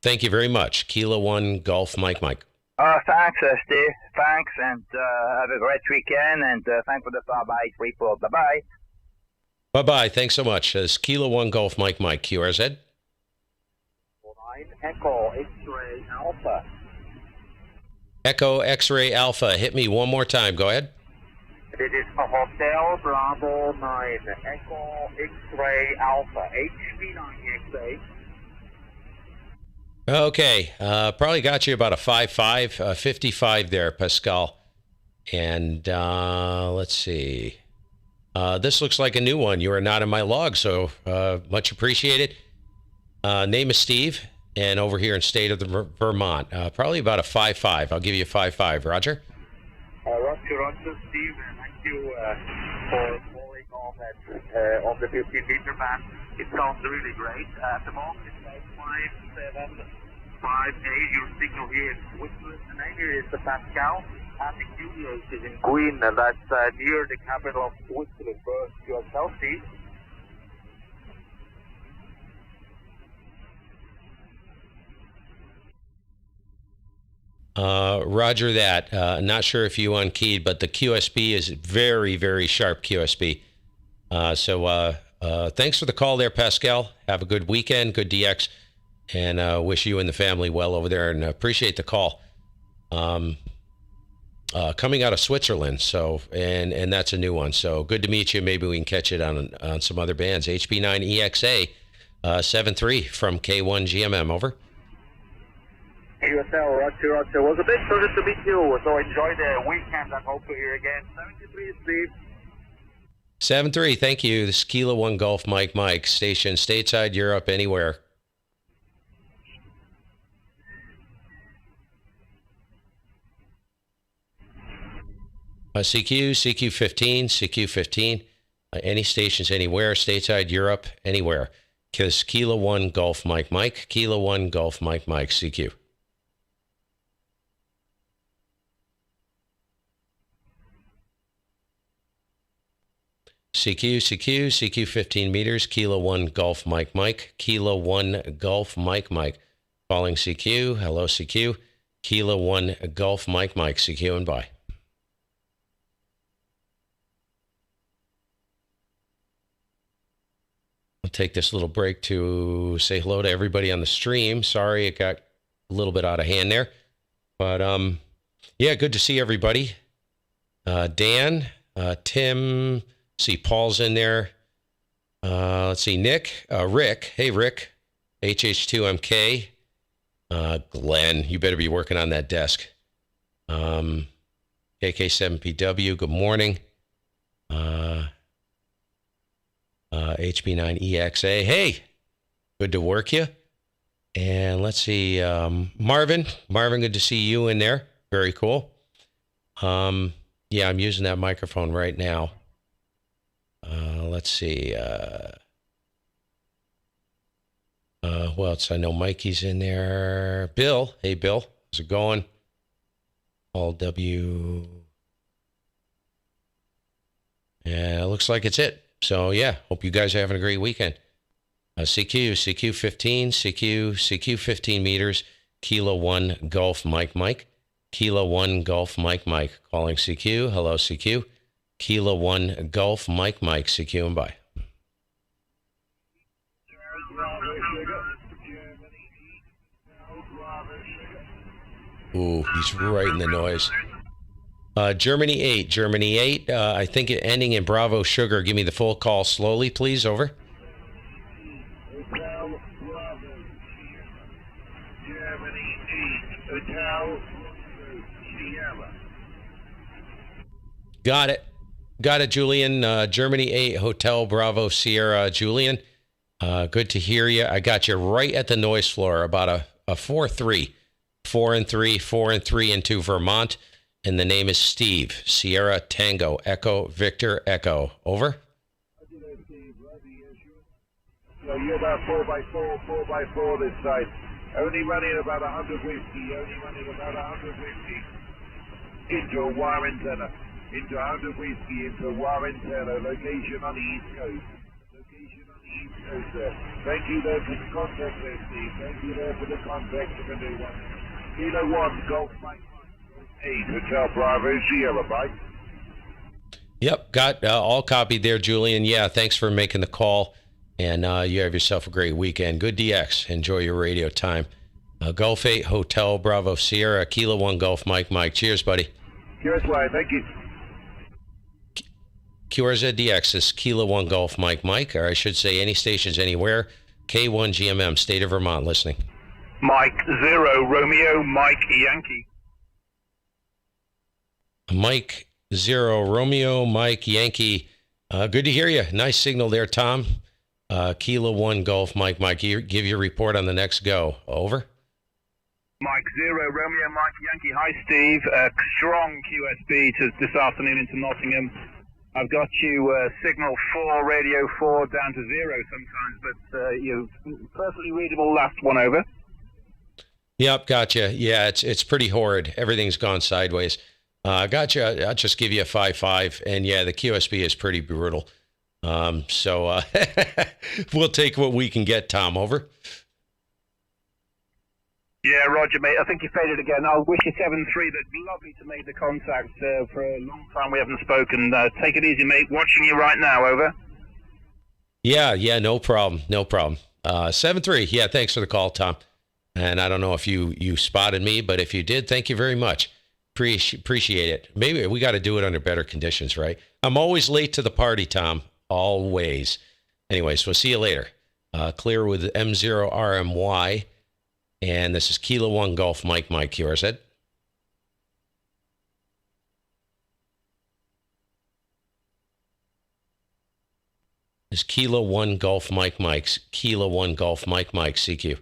Thank you very much. Kilo 1 Golf Mike. Thanks, Steve. Thanks, and have a great weekend. And thanks for the far-right report. Bye-bye. Bye-bye. Thanks so much. As Kilo 1 Golf Mike, QRZ. 9 Echo X-ray Alpha. Echo X-ray Alpha. Hit me one more time. Go ahead. It is a Hotel Bravo 9 Echo X-ray Alpha HP9XA. Okay. Probably got you about a 5.5, 55 there, Pascal. And let's see. This looks like a new one. You are not in my log, so much appreciated. Name is Steve, and over here in state of the Vermont. Probably about a 5.5. I'll give you a 5.5. Roger? Roger, Steve. Thank you for calling on the 15-meter band. It sounds really great. At the moment, it's 5758. Your signal here is Switzerland. The name here is the Pascal. And the studio is in Green, and that's near the capital of Switzerland, Bern, yourself, Steve. Roger that. Not sure if you unkeyed, but the QSB is very, very sharp QSB. So thanks for the call there, Pascal. Have a good weekend, good DX, and wish you and the family well over there, and appreciate the call. Coming out of Switzerland, so and that's a new one. So good to meet you. Maybe we can catch it on some other bands. HB9EXA 7-3 from K1 GMM. Over. USL, Roger. Was a bit pleasure to meet you. So enjoy the weekend and hope to hear again. 73, Steve. 7-3. Thank you. This is Kilo 1 Golf Mike. Station stateside, Europe, anywhere. CQ15. Any stations anywhere, stateside, Europe, anywhere. Because Kilo 1 Golf Mike. Kilo 1 Golf Mike, CQ. CQ 15 meters, Kilo 1 Golf Mike. Kilo 1 Golf Mike. Calling CQ. Hello, CQ. Kilo 1 Golf Mike, CQ, and bye. I'll take this little break to say hello to everybody on the stream. Sorry, it got a little bit out of hand there. But Yeah, good to see everybody. Dan, Tim, see Paul's in there. Let's see, Nick, Rick. Hey, Rick, HH2MK. Glenn, you better be working on that desk. KK7PW, good morning. HB9EXA, hey, good to work you. And let's see, Marvin, good to see you in there. Very cool. Yeah, I'm using that microphone right now. Let's see. Who else? I know Mikey's in there. Bill. Hey, Bill. How's it going? All W. Yeah, it looks like it's it. So, yeah, hope you guys are having a great weekend. CQ 15, CQ 15 meters, Kilo 1 Golf Mike. Kilo 1 Golf Mike. Calling CQ. Hello, CQ. Kilo 1 Golf Mike. CQ and bye. Ooh, he's right in the noise. Germany 8. I think it ending in Bravo Sugar. Give me the full call slowly, please. Over. Got it, Julian. Germany 8, Hotel Bravo Sierra. Julian, good to hear you. I got you right at the noise floor, about a 4-3. 4-3 into Vermont. And the name is Steve. Sierra Tango Echo Victor Echo. Over. So you're about 4x4 this side. Only running about 100 whiskey. Into a wire antenna. Into 100 whiskey. Into a wire antenna. Location on the East Coast. There. Thank you there for the contact there, Steve. Thank you there for the contact for the new one. Kilo 1 Golf Mike 8 Hotel Bravo Sierra, bye. Yep, got all copied there, Julian. Yeah, thanks for making the call, and you have yourself a great weekend. Good DX. Enjoy your radio time. Golf 8 Hotel Bravo Sierra, Kilo 1 Golf Mike. Cheers, buddy. Cheers, Wayne. Thank you. QRZDX is Kilo 1 Golf Mike, or I should say any stations anywhere. K1 GMM, State of Vermont, listening. Mike 0 Romeo Mike Yankee. Mike 0 Romeo Mike Yankee. Good to hear you. Nice signal there, Tom. Kilo 1 Golf Mike. Give your report on the next go. Over. Mike 0 Romeo Mike Yankee. Hi, Steve. Strong QSB to this afternoon into Nottingham. I've got you signal 4, radio 4 down to 0 sometimes, but you're perfectly readable last one. Over. Yep, gotcha. Yeah, it's pretty horrid. Everything's gone sideways. Gotcha. I'll just give you a 5.5, and yeah, the QSB is pretty brutal. So we'll take what we can get, Tom. Over. Yeah, Roger, mate. I think you faded again. I'll wish you 7-3. That's lovely to make the contact. For a long time we haven't spoken. Take it easy, mate. Watching you right now. Over. Yeah, no problem. 7-3. Yeah, thanks for the call, Tom. And I don't know if you spotted me, but if you did, thank you very much. Appreciate it. Maybe we got to do it under better conditions, right? I'm always late to the party, Tom. Always. Anyways, we'll see you later. Clear with M0RMY. And this is Kilo 1 Golf Mike QRZ. This is Kilo 1 Golf Mike's. Kilo 1 Golf Mike CQ.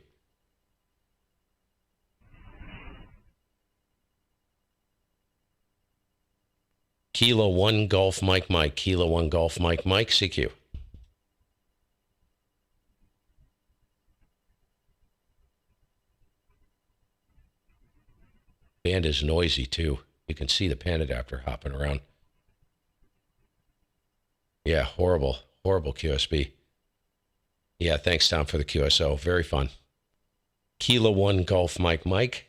Kilo 1 Golf Mike. Kilo 1 Golf Mike CQ. Band is noisy too. You can see the pan adapter hopping around. Yeah, horrible QSB. Yeah, thanks, Tom, for the QSO. Very fun. Kilo 1 Golf Mike.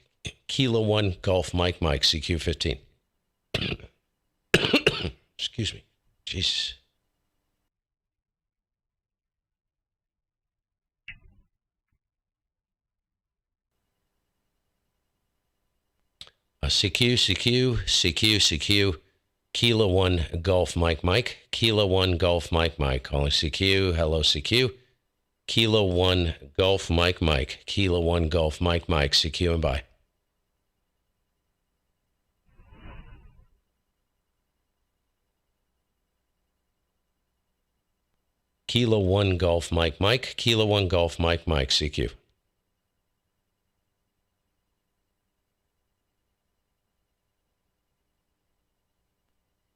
Kilo 1 Golf Mike CQ 15. Excuse me. Jesus. CQ. Kilo 1 Golf Mike. Kilo 1 Golf Mike. Calling CQ. Hello, CQ. Kilo 1 Golf Mike. Kilo 1 Golf Mike. CQ and bye. Kilo 1 Golf Mike. Kilo 1 Golf Mike. CQ.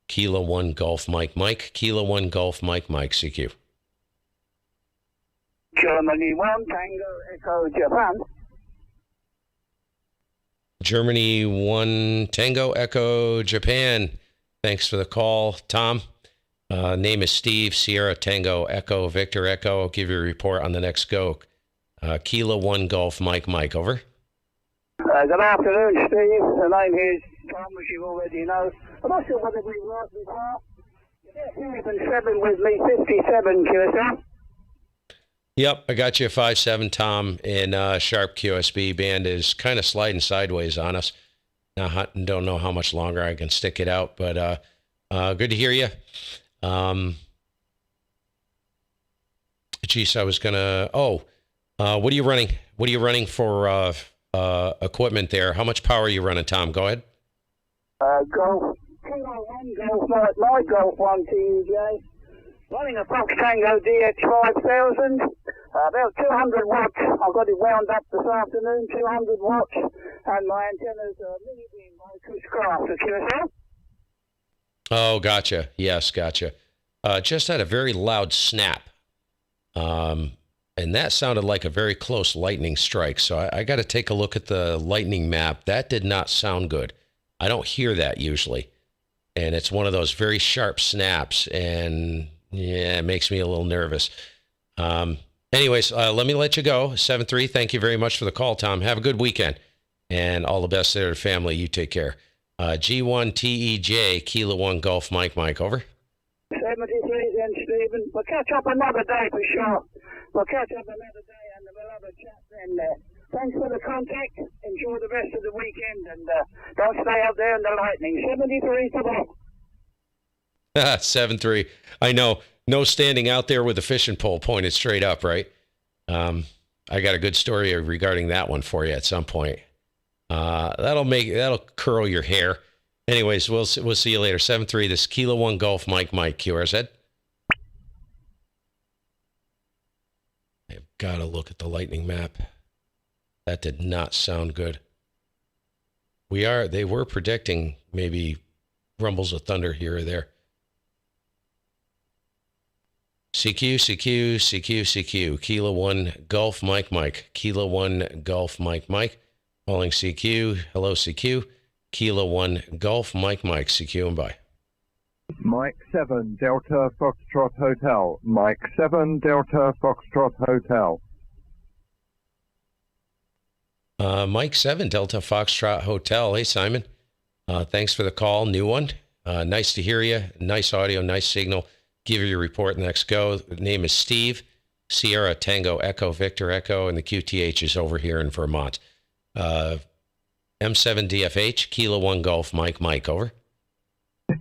Kilo 1 Golf Mike. Kilo 1 Golf Mike. CQ. Germany 1 Tango Echo Japan. Germany 1 Tango Echo Japan. Thanks for the call, Tom. Name is Steve. Sierra Tango Echo Victor Echo. I'll give you a report on the next go. Kilo 1 Golf Mike. Over. Good afternoon, Steve. The name here is Tom, as you already know. I'm not sure whether we worked before. You've been 7 with me, 57 QSL. Yep, I got you a 5-7, Tom, and Sharp QSB band is kind of sliding sideways on us. Now, don't know how much longer I can stick it out, but good to hear you. Geez, I was gonna. what are you running? What are you running for equipment there? How much power are you running, Tom? Go ahead. Golf. Kilo 1 Golf Mike. My Golf 1 TUJ. Running a Fox Tango DX5000, about 200 watts. I got it wound up this afternoon, 200 watts, and my antennas are mini beam by Chris Craft at QSL. Oh, gotcha. Yes, gotcha. Just had a very loud snap, and that sounded like a very close lightning strike. So I got to take a look at the lightning map. That did not sound good. I don't hear that usually, and it's one of those very sharp snaps, and yeah, it makes me a little nervous. Anyways, let me let you go. 7-3, thank you very much for the call, Tom. Have a good weekend, and all the best there to the family. You take care. G1TEJ, Kilo 1 Golf Mike. Over. 73 then, Stephen. We'll catch up another day for sure. We'll catch up another day, and we'll have a chat then. Thanks for the contact. Enjoy the rest of the weekend, and don't stay out there in the lightning. 73 today. 7-3. I know. No standing out there with a fishing pole pointed straight up, right? I got a good story regarding that one for you at some point. That'll curl your hair. Anyways, we'll see you later. 7-3. This is Kilo 1 Golf Mike. QRZ. I've got to look at the lightning map. That did not sound good. They were predicting maybe rumbles of thunder here or there. CQ. Kilo 1 Golf Mike. Kilo 1 Golf Mike. Calling CQ. Hello, CQ. Kilo 1 Golf Mike. CQ and bye. Mike 7 Delta Foxtrot Hotel. Mike 7 Delta Foxtrot Hotel. Mike 7 Delta Foxtrot Hotel. Hey, Simon. Thanks for the call. New one. Nice to hear you. Nice audio, nice signal. Give you your report next go. The name is Steve. Sierra Tango Echo Victor Echo, and the QTH is over here in Vermont. M7DFH, Kilo 1 Golf Mike. Over.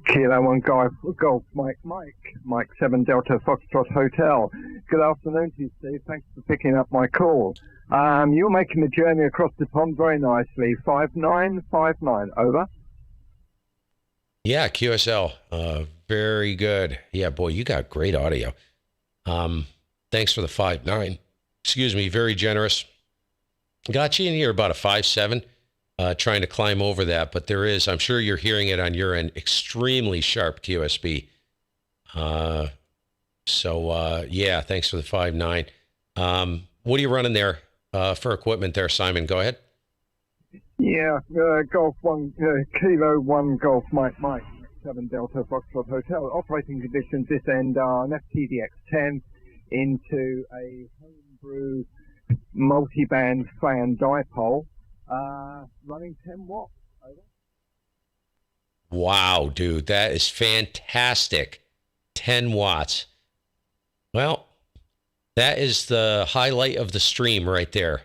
Kilo 1 Golf Mike. Mike 7 Delta Foxtrot Hotel. Good afternoon to you, Steve. Thanks for picking up my call. You're making the journey across the pond very nicely. 5959. Over. Yeah, QSL. Very good. Yeah, boy, you got great audio. Thanks for the 5.9. Excuse me, very generous. Got you in here about a 5.7, trying to climb over that, but there is, I'm sure you're hearing it on your end, extremely sharp QSB. Yeah, thanks for the 5.9. What are you running there for equipment there, Simon? Go ahead. Yeah, Golf 1, Kilo 1 Golf Mike. 7 Delta Foxtrot Hotel. Operating conditions this end are an FTDX10 into a homebrew multi-band fan dipole, running 10 watts. Over. Wow, dude, that is fantastic. 10 watts. Well, that is the highlight of the stream right there.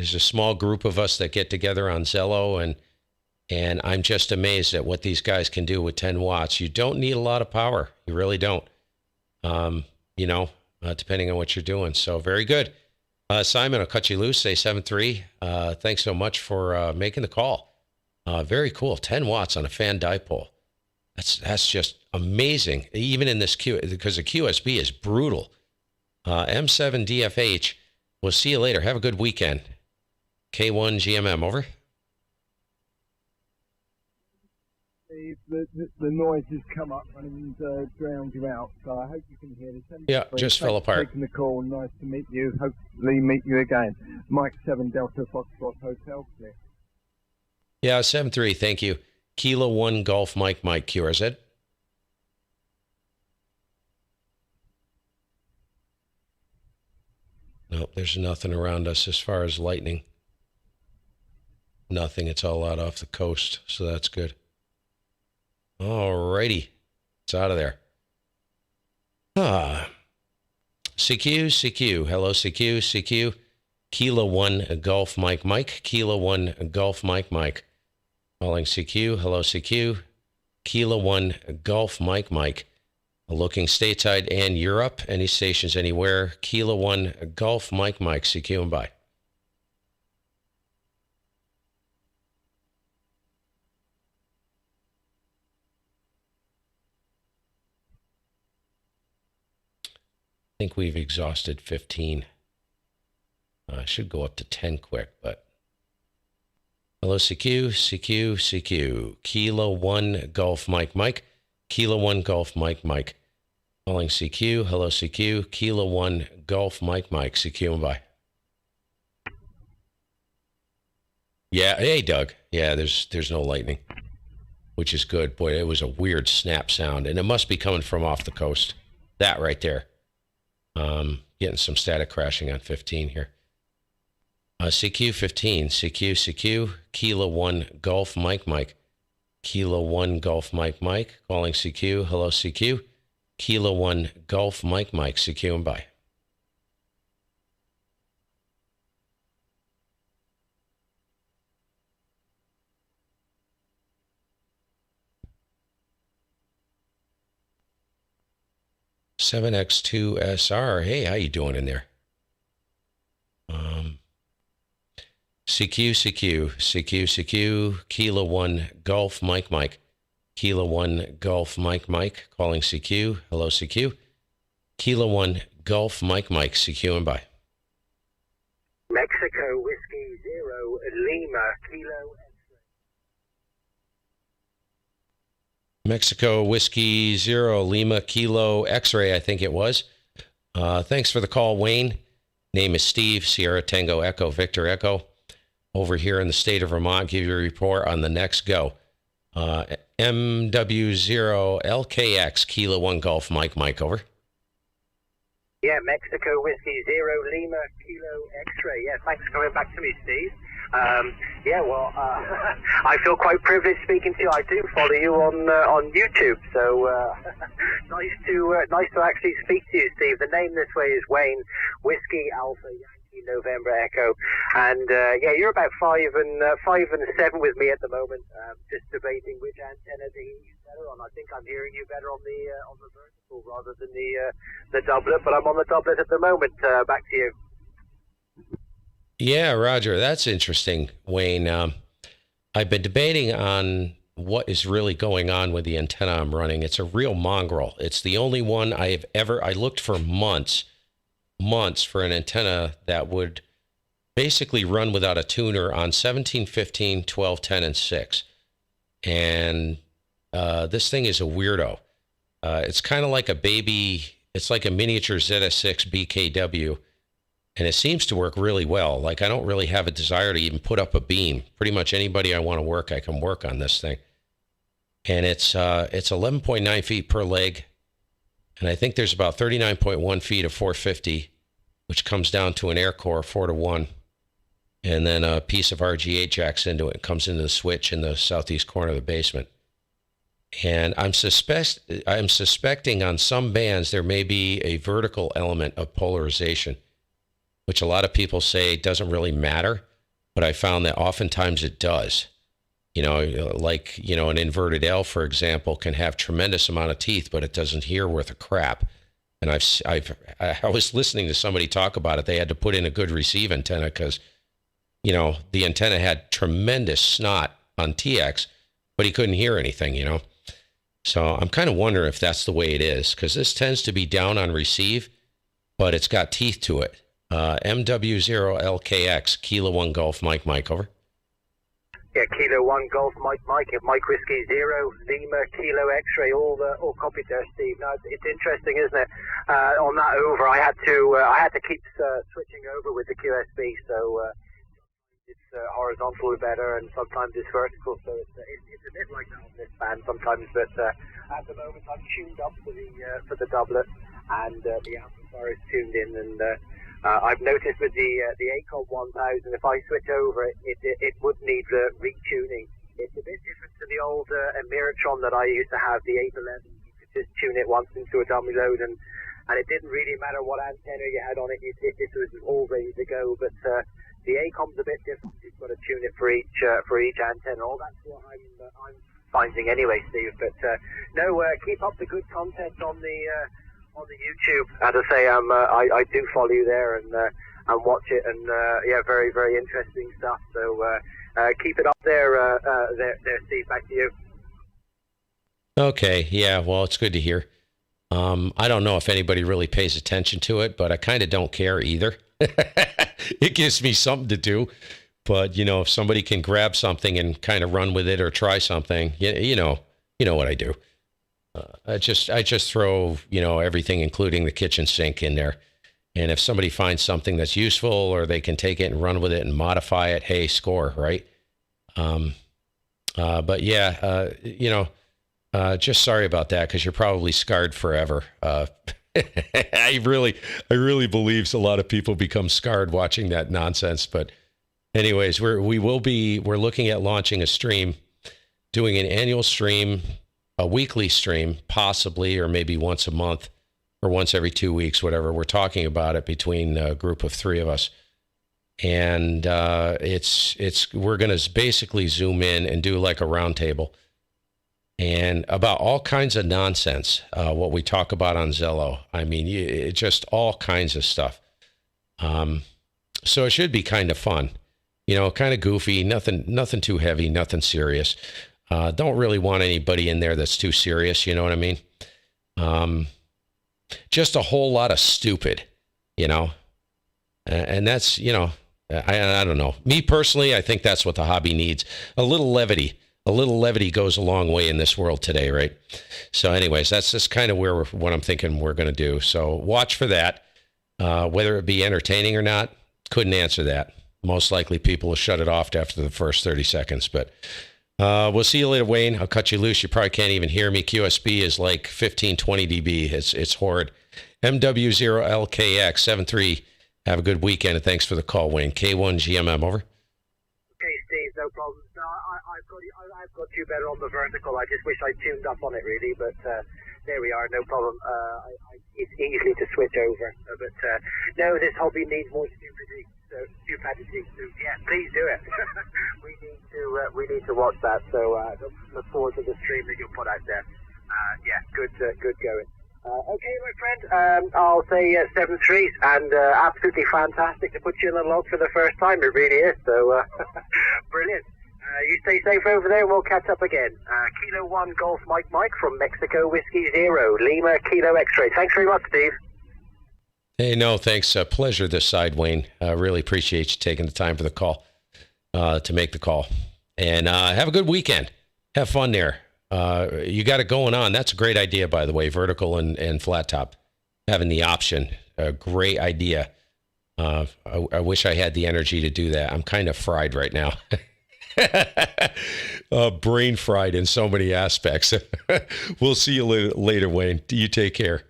There's a small group of us that get together on Zello, and I'm just amazed at what these guys can do with 10 watts. You don't need a lot of power. You really don't, depending on what you're doing. So very good. Simon, I'll cut you loose, say 7.3. Thanks so much for making the call. Very cool. 10 watts on a fan dipole. That's just amazing. Even in this because the QSB is brutal. M7 DFH. We'll see you later. Have a good weekend. K1 GMM, over. The noise has come up and drowned you out, so I hope you can hear this. Yeah, just fell apart. Taking the call. Nice to meet you. Hopefully meet you again. Mike 7 Delta Foxtrot Hotel, clear. Yeah, 7.3. Thank you. Kilo 1 Golf Mike QRZ. Nope, there's nothing around us as far as lightning. Nothing. It's all out off the coast, so that's good. All righty. It's out of there. CQ. Hello, CQ. Kilo 1 Golf Mike. Kilo 1 Golf Mike. Calling CQ. Hello, CQ. Kilo 1 Golf Mike. Looking stateside and Europe. Any stations anywhere. Kilo 1 Golf Mike. CQ and bye. I think we've exhausted 15. I should go up to 10 quick, but... Hello, CQ. Kilo 1 Golf Mike. Kilo 1 Golf Mike. Calling CQ. Hello, CQ. Kilo 1 Golf Mike. CQ and bye. Yeah, hey, Doug. Yeah, there's no lightning, which is good. Boy, it was a weird snap sound, and it must be coming from off the coast. That right there. Getting some static crashing on 15 here. CQ 15, CQ, Kilo 1 Golf Mike. Kilo 1 Golf Mike. Calling CQ. Hello, CQ. Kilo 1 Golf Mike. CQ and bye. $7X2SR. Hey, how you doing in there? CQ, Kilo 1 Golf Mike. Kilo 1 Golf Mike. Calling CQ. Hello, CQ. Kilo 1 Golf Mike. CQ and bye. Mexico Whiskey 0 Lima Kilo. Mexico Whiskey 0 Lima Kilo X-ray, I think it was. Thanks for the call, Wayne. Name is Steve, Sierra Tango Echo Victor Echo. Over here in the state of Vermont, give you a report on the next go. MW0LKX Kilo 1 Golf Mike, over. Yeah, Mexico Whiskey 0 Lima Kilo X-ray. Yeah, thanks for coming back to me, Steve. I feel quite privileged speaking to you. I do follow you on YouTube, so nice to actually speak to you, Steve. The name this way is Wayne, Whiskey Alpha Yankee November Echo, and you're about 5 and 7 with me at the moment, just debating which antenna to use better on. I think I'm hearing you better on the vertical rather than the doublet, but I'm on the doublet at the moment. Back to you. Yeah, Roger, that's interesting, Wayne. I've been debating on what is really going on with the antenna I'm running. It's a real mongrel. It's the only one I looked for months for an antenna that would basically run without a tuner on 17, 15, 12, 10, and 6. And this thing is a weirdo. It's kind of like a baby, it's like a miniature ZS6 BKW. And it seems to work really well. Like, I don't really have a desire to even put up a beam. Pretty much anybody I want to work, I can work on this thing. And it's 11.9 feet per leg. And I think there's about 39.1 feet of 450, which comes down to an air core 4-to-1. And then a piece of RGA jacks into it. It comes into the switch in the southeast corner of the basement. And I'm suspecting on some bands there may be a vertical element of polarization, which a lot of people say doesn't really matter. but I found that oftentimes it does. Like, an inverted L, for example, can have tremendous amount of teeth, but it doesn't hear worth a crap. And I was listening to somebody talk about it. They had to put in a good receive antenna because, the antenna had tremendous snot on TX, but he couldn't hear anything, So I'm kind of wondering if that's the way it is, because this tends to be down on receive, but it's got teeth to it. MW0LKX, Kilo 1 Golf, Mike, over. Yeah, Kilo 1 Golf, Mike, Mike Whiskey 0, Lima, Kilo X-ray, all copied there, Steve. Now, it's interesting, isn't it? On that over, I had to keep switching over with the QSB, so it's horizontal better, and sometimes it's vertical, so it's a bit like that on this band sometimes, but at the moment I'm tuned up for the doublet, and the amplifier is tuned in, and I've noticed with the Icom 1000, if I switch over, it would need retuning. It's a bit different to the old Emiratron that I used to have, the 811. You could just tune it once into a dummy load, and it didn't really matter what antenna you had on it. It was all ready to go. But the Acom's a bit different. You've got to tune it for each antenna. All that's what I'm finding anyway, Steve. But keep up the good content on the YouTube. As I say, I do follow you there and watch it, and very, very interesting stuff. So keep it up there, Steve. Back to you. Okay, yeah, well, it's good to hear. I don't know if anybody really pays attention to it, but I kind of don't care either. It gives me something to do. But, if somebody can grab something and kind of run with it or try something, you know what I do. I just throw, everything, including the kitchen sink in there. And if somebody finds something that's useful, or they can take it and run with it and modify it, hey, score, right? But yeah, just sorry about that, because you're probably scarred forever. I really believe a lot of people become scarred watching that nonsense. But anyways, we're looking at launching a stream, doing an annual stream, a weekly stream, possibly, or maybe once a month or once every 2 weeks, whatever. We're talking about it between a group of 3 of us. And we're going to basically zoom in and do like a round table, and about all kinds of nonsense, what we talk about on Zello. I mean, just all kinds of stuff. So it should be kind of fun, kind of goofy, nothing too heavy, nothing serious. Don't really want anybody in there that's too serious, you know what I mean? Just a whole lot of stupid, and that's, I don't know. Me personally, I think that's what the hobby needs. A little levity. A little levity goes a long way in this world today, right? So anyways, that's just kind of what I'm thinking we're going to do. So watch for that. Whether it be entertaining or not, couldn't answer that. Most likely people will shut it off after the first 30 seconds. But we'll see you later, Wayne. I'll cut you loose. You probably can't even hear me. QSB is like 15, 20 dB. It's horrid. MW0LKX 73. Have a good weekend, and thanks for the call, Wayne. K1GMM, over. Okay, Steve, no problem. No, I've got you better on the vertical. I just wish I tuned up on it, really, but there we are, no problem. It's easy to switch over. But no, this hobby needs more stupidity. So yeah, please do it. we need to watch that. So look forward to the stream that you'll put out there. Good going. Okay, my friend, I'll say 7-3, and absolutely fantastic to put you in the log for the first time. It really is. So brilliant. You stay safe over there, and we'll catch up again. Kilo 1 Golf Mike from Mexico Whiskey 0, Lima Kilo X-ray. Thanks very much, Steve. Hey, no, thanks. Pleasure this side, Wayne. Really appreciate you taking the time for the call, to make the call. And have a good weekend. Have fun there. You got it going on. That's a great idea, by the way, vertical and flat top. Having the option, a great idea. I wish I had the energy to do that. I'm kind of fried right now. Brain fried in so many aspects. We'll see you later, Wayne. You take care.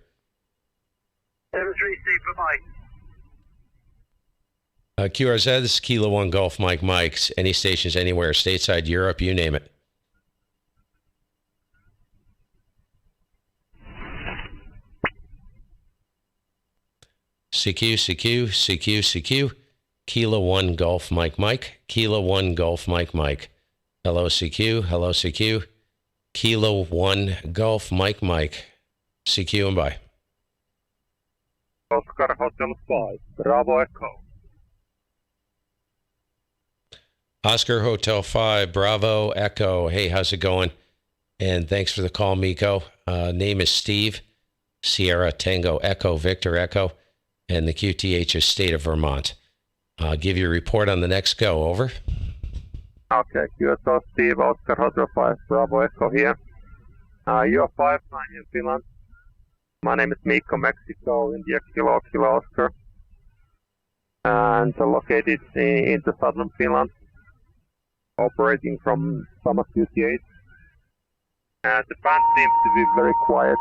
7-3, Steve. Bye-bye. QRZ, this is Kilo 1 Golf Mike's. Any stations anywhere, stateside, Europe, you name it. CQ. Kilo 1 Golf Mike Mike. Kilo 1 Golf Mike Mike. Hello, CQ. Hello, CQ. Kilo 1 Golf Mike Mike. CQ and bye. Oscar Hotel 5, Bravo Echo. Oscar Hotel 5, Bravo Echo. Hey, how's it going? And thanks for the call, Miko. Name is Steve. Sierra Tango Echo Victor Echo. And the QTH is State of Vermont. I'll give you a report on the next go. Over. Okay, QSO Steve, Oscar Hotel 5, Bravo Echo here. You're 5-9 in Finland. My name is Miko, Mexico, India, Kilo Oscar. And located in the southern Finland, operating from Sama QTH. And the band seems to be very quiet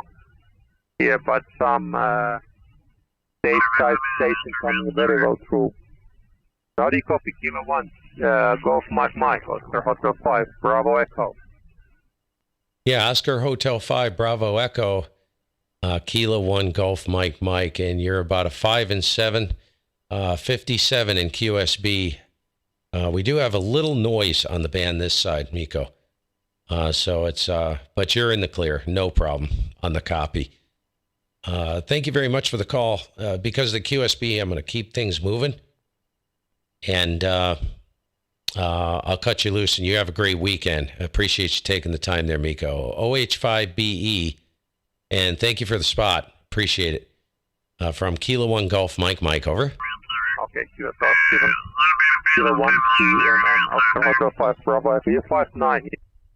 here, but some state-type station coming very well through. Saudi copy, Kilo 1, Golf Mike Mike, Oscar Hotel 5, Bravo Echo. Yeah, Oscar Hotel 5, Bravo Echo, Kilo 1, Golf Mike Mike, and you're about a 5 and 7, 57 in QSB. We do have a little noise on the band this side, Miko. So it's, but you're in the clear, no problem on the copy. Thank you very much for the call. Because of the QSB, I'm going to keep things moving. And I'll cut you loose, and you have a great weekend. I appreciate you taking the time there, Miko. OH5BE, and thank you for the spot. Appreciate it. From Kilo 1 Golf Mike Mike, over. Okay, QSO Steven. Kilo 1, Oscar Hotel 5, Bravo Echo. You're 5-9.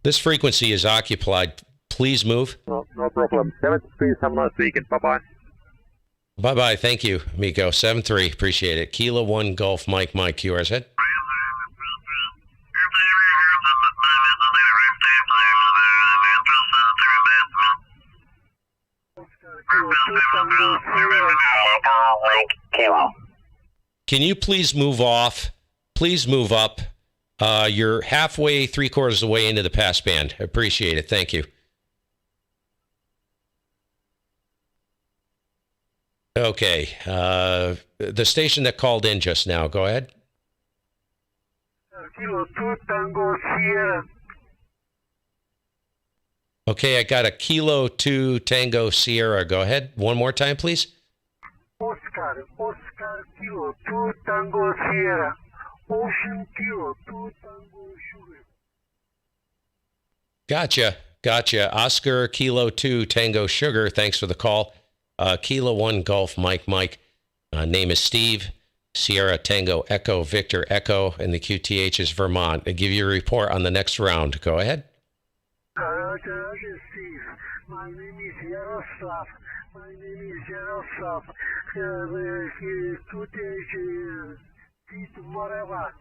This frequency is occupied. Please move. No problem. 73, have a nice weekend. Bye-bye. Bye-bye. Thank you, Miko. 7-3. Appreciate it. Kilo 1 Golf Mike Mike. QRZ. Can you please move off? Please move up. You're halfway, 3/4 of the way into the pass band. Appreciate it. Thank you. Okay. The station that called in just now. Go ahead. Kilo 2 Tango Sierra. Okay, I got a Kilo 2 Tango Sierra. Go ahead. One more time, please. Oscar Kilo 2 Tango Sierra. Ocean Kilo 2 Tango Sugar. Gotcha. Oscar Kilo 2 Tango Sugar. Thanks for the call. Kilo 1 Golf Mike Mike. Name is Steve. Sierra Tango Echo Victor Echo, and the QTH is Vermont. I'll give you a report on the next round. Go ahead. Steve. My name is Yaroslav. QTH Seat Morava.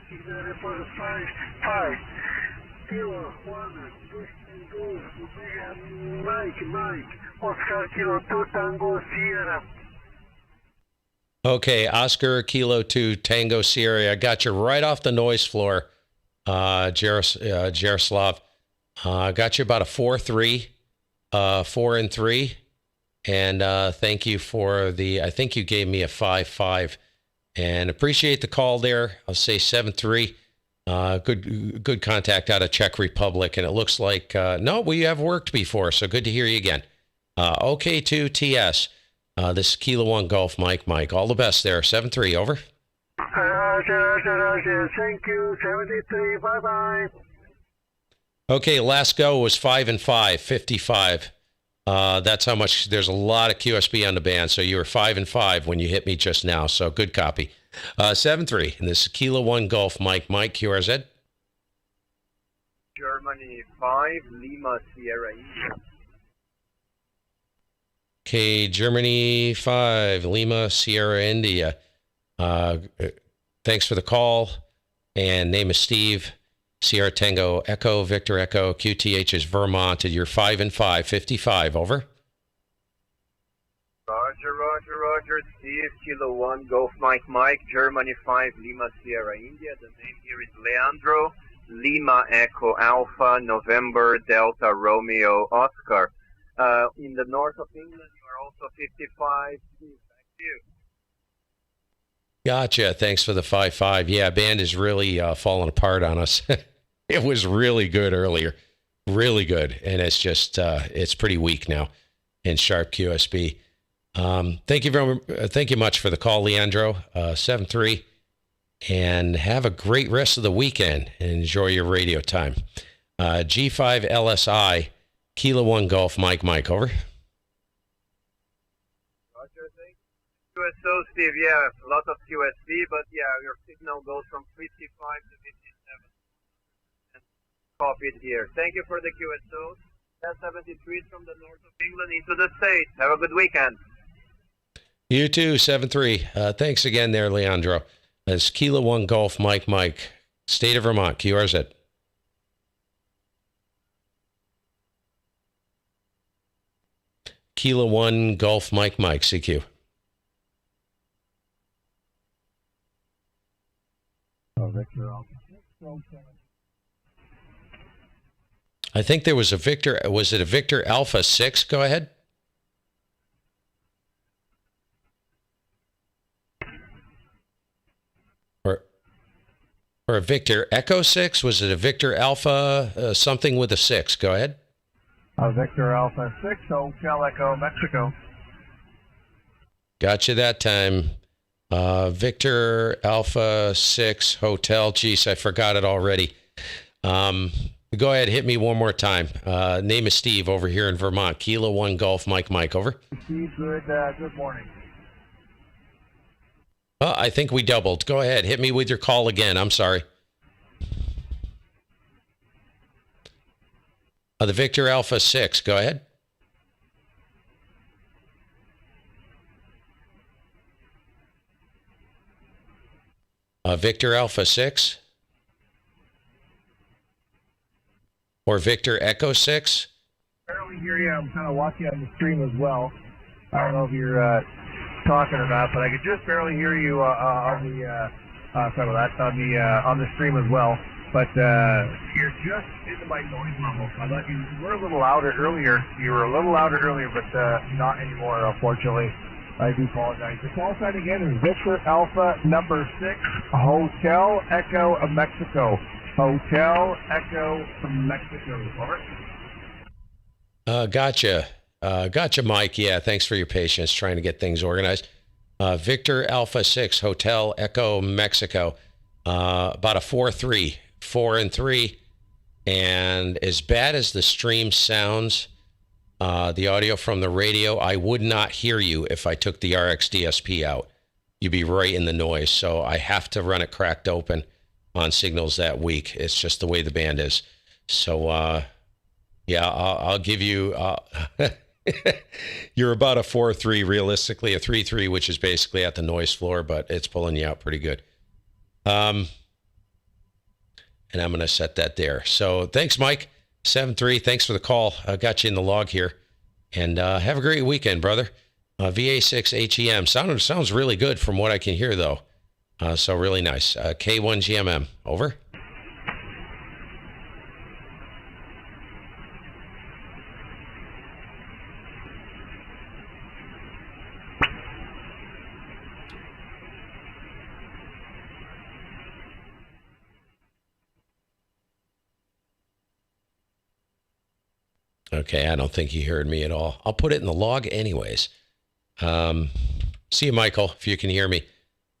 Signal report 5. Kilo 1 Mike Oscar Kilo 2 Tango Sierra. Okay, Oscar Kilo 2 Tango Sierra. I got you right off the noise floor, Jaroslav. I got you about a 4-3, 4 and 3, and thank you for the. I think you gave me a 5-5, and appreciate the call there. I'll say 7-3. Good contact out of Czech Republic, and it looks like no, we have worked before, so good to hear you again. OK2TS. This is Kilo 1 Golf Mike Mike. All the best there. 7-3, over. Roger. Thank you. 73. Bye-bye. Okay, last go was 5 and 5, 55. That's how much. There's a lot of QSB on the band, so you were 5 and 5 when you hit me just now. So good copy. 7-3, and this is Kilo 1 Golf Mike Mike. QRZ. Germany 5, Lima Sierra India. Okay, Germany 5, Lima Sierra India. Thanks for the call. And name is Steve. Sierra Tango Echo Victor Echo. QTH is Vermont. And you're 5 and 5, 55. Over. Roger. Steve, Kilo 1, Golf Mike Mike, Germany 5, Lima Sierra India. The name here is Leandro, Lima Echo Alpha, November Delta Romeo Oscar. in the north of England, you are also 55. Thank you. Gotcha. Thanks for the 5-5. Yeah, band is really falling apart on us. It was really good earlier. Really good. And it's just, it's pretty weak now in sharp QSB. Thank you much for the call, Leandro. 7-3. And have a great rest of the weekend and enjoy your radio time. G5 LSI, Kilo 1 Golf, Mike, over. Roger, thanks. QSO, Steve, yeah, a lot of QSB, but yeah, your signal goes from 55 to 57. And copy it here. Thank you for the QSO. 73 from the north of England into the States. Have a good weekend. You too, 7-3. Thanks again there, Leandro. That's Kilo 1 Golf, Mike, State of Vermont, QRZ. Kilo 1 Golf, Mike, CQ. I think there was a Victor. Was it a Victor Alpha 6? Go ahead. Or a Victor Echo 6? Was it a Victor Alpha something with a 6? Go ahead. Victor Alpha 6, Hotel Echo, Mexico. Gotcha that time. Victor Alpha 6 Hotel. Geez, I forgot it already. Go ahead, hit me one more time. Name is Steve over here in Vermont. Kilo 1 Golf, Mike, over. Steve, good morning. Well, I think we doubled. Go ahead, hit me with your call again. I'm sorry. The Victor Alpha 6, go ahead. Victor Alpha 6? Or Victor Echo 6? I barely hear you. I'm kind of watching on the stream as well. I don't know if you're talking or not, but I could just barely hear you on the stream as well. But you're just into my noise level. I thought you were a little louder earlier. You were a little louder earlier, but not anymore, unfortunately. I do apologize. The call sign again is Victor Alpha number 6, Hotel Echo of Mexico. Hotel Echo from Mexico. Over. Gotcha, Mike. Yeah, thanks for your patience trying to get things organized. Victor Alpha 6, Hotel Echo, Mexico. About a 4-3. 4-3. And as bad as the stream sounds, the audio from the radio, I would not hear you if I took the RXDSP out. You'd be right in the noise. So I have to run it cracked open on signals that week. It's just the way the band is. So, yeah, I'll give you, you're about a 4-3, realistically, a 3-3, which is basically at the noise floor, but it's pulling you out pretty good. And I'm going to set that there. So thanks, Mike. 7-3. Thanks for the call. I got you in the log here. And have a great weekend, brother. VA6 HEM. Sounds really good from what I can hear, though. So really nice. K1 GMM. Over. Okay, I don't think you heard me at all. I'll put it in the log anyways. See you, Michael, if you can hear me.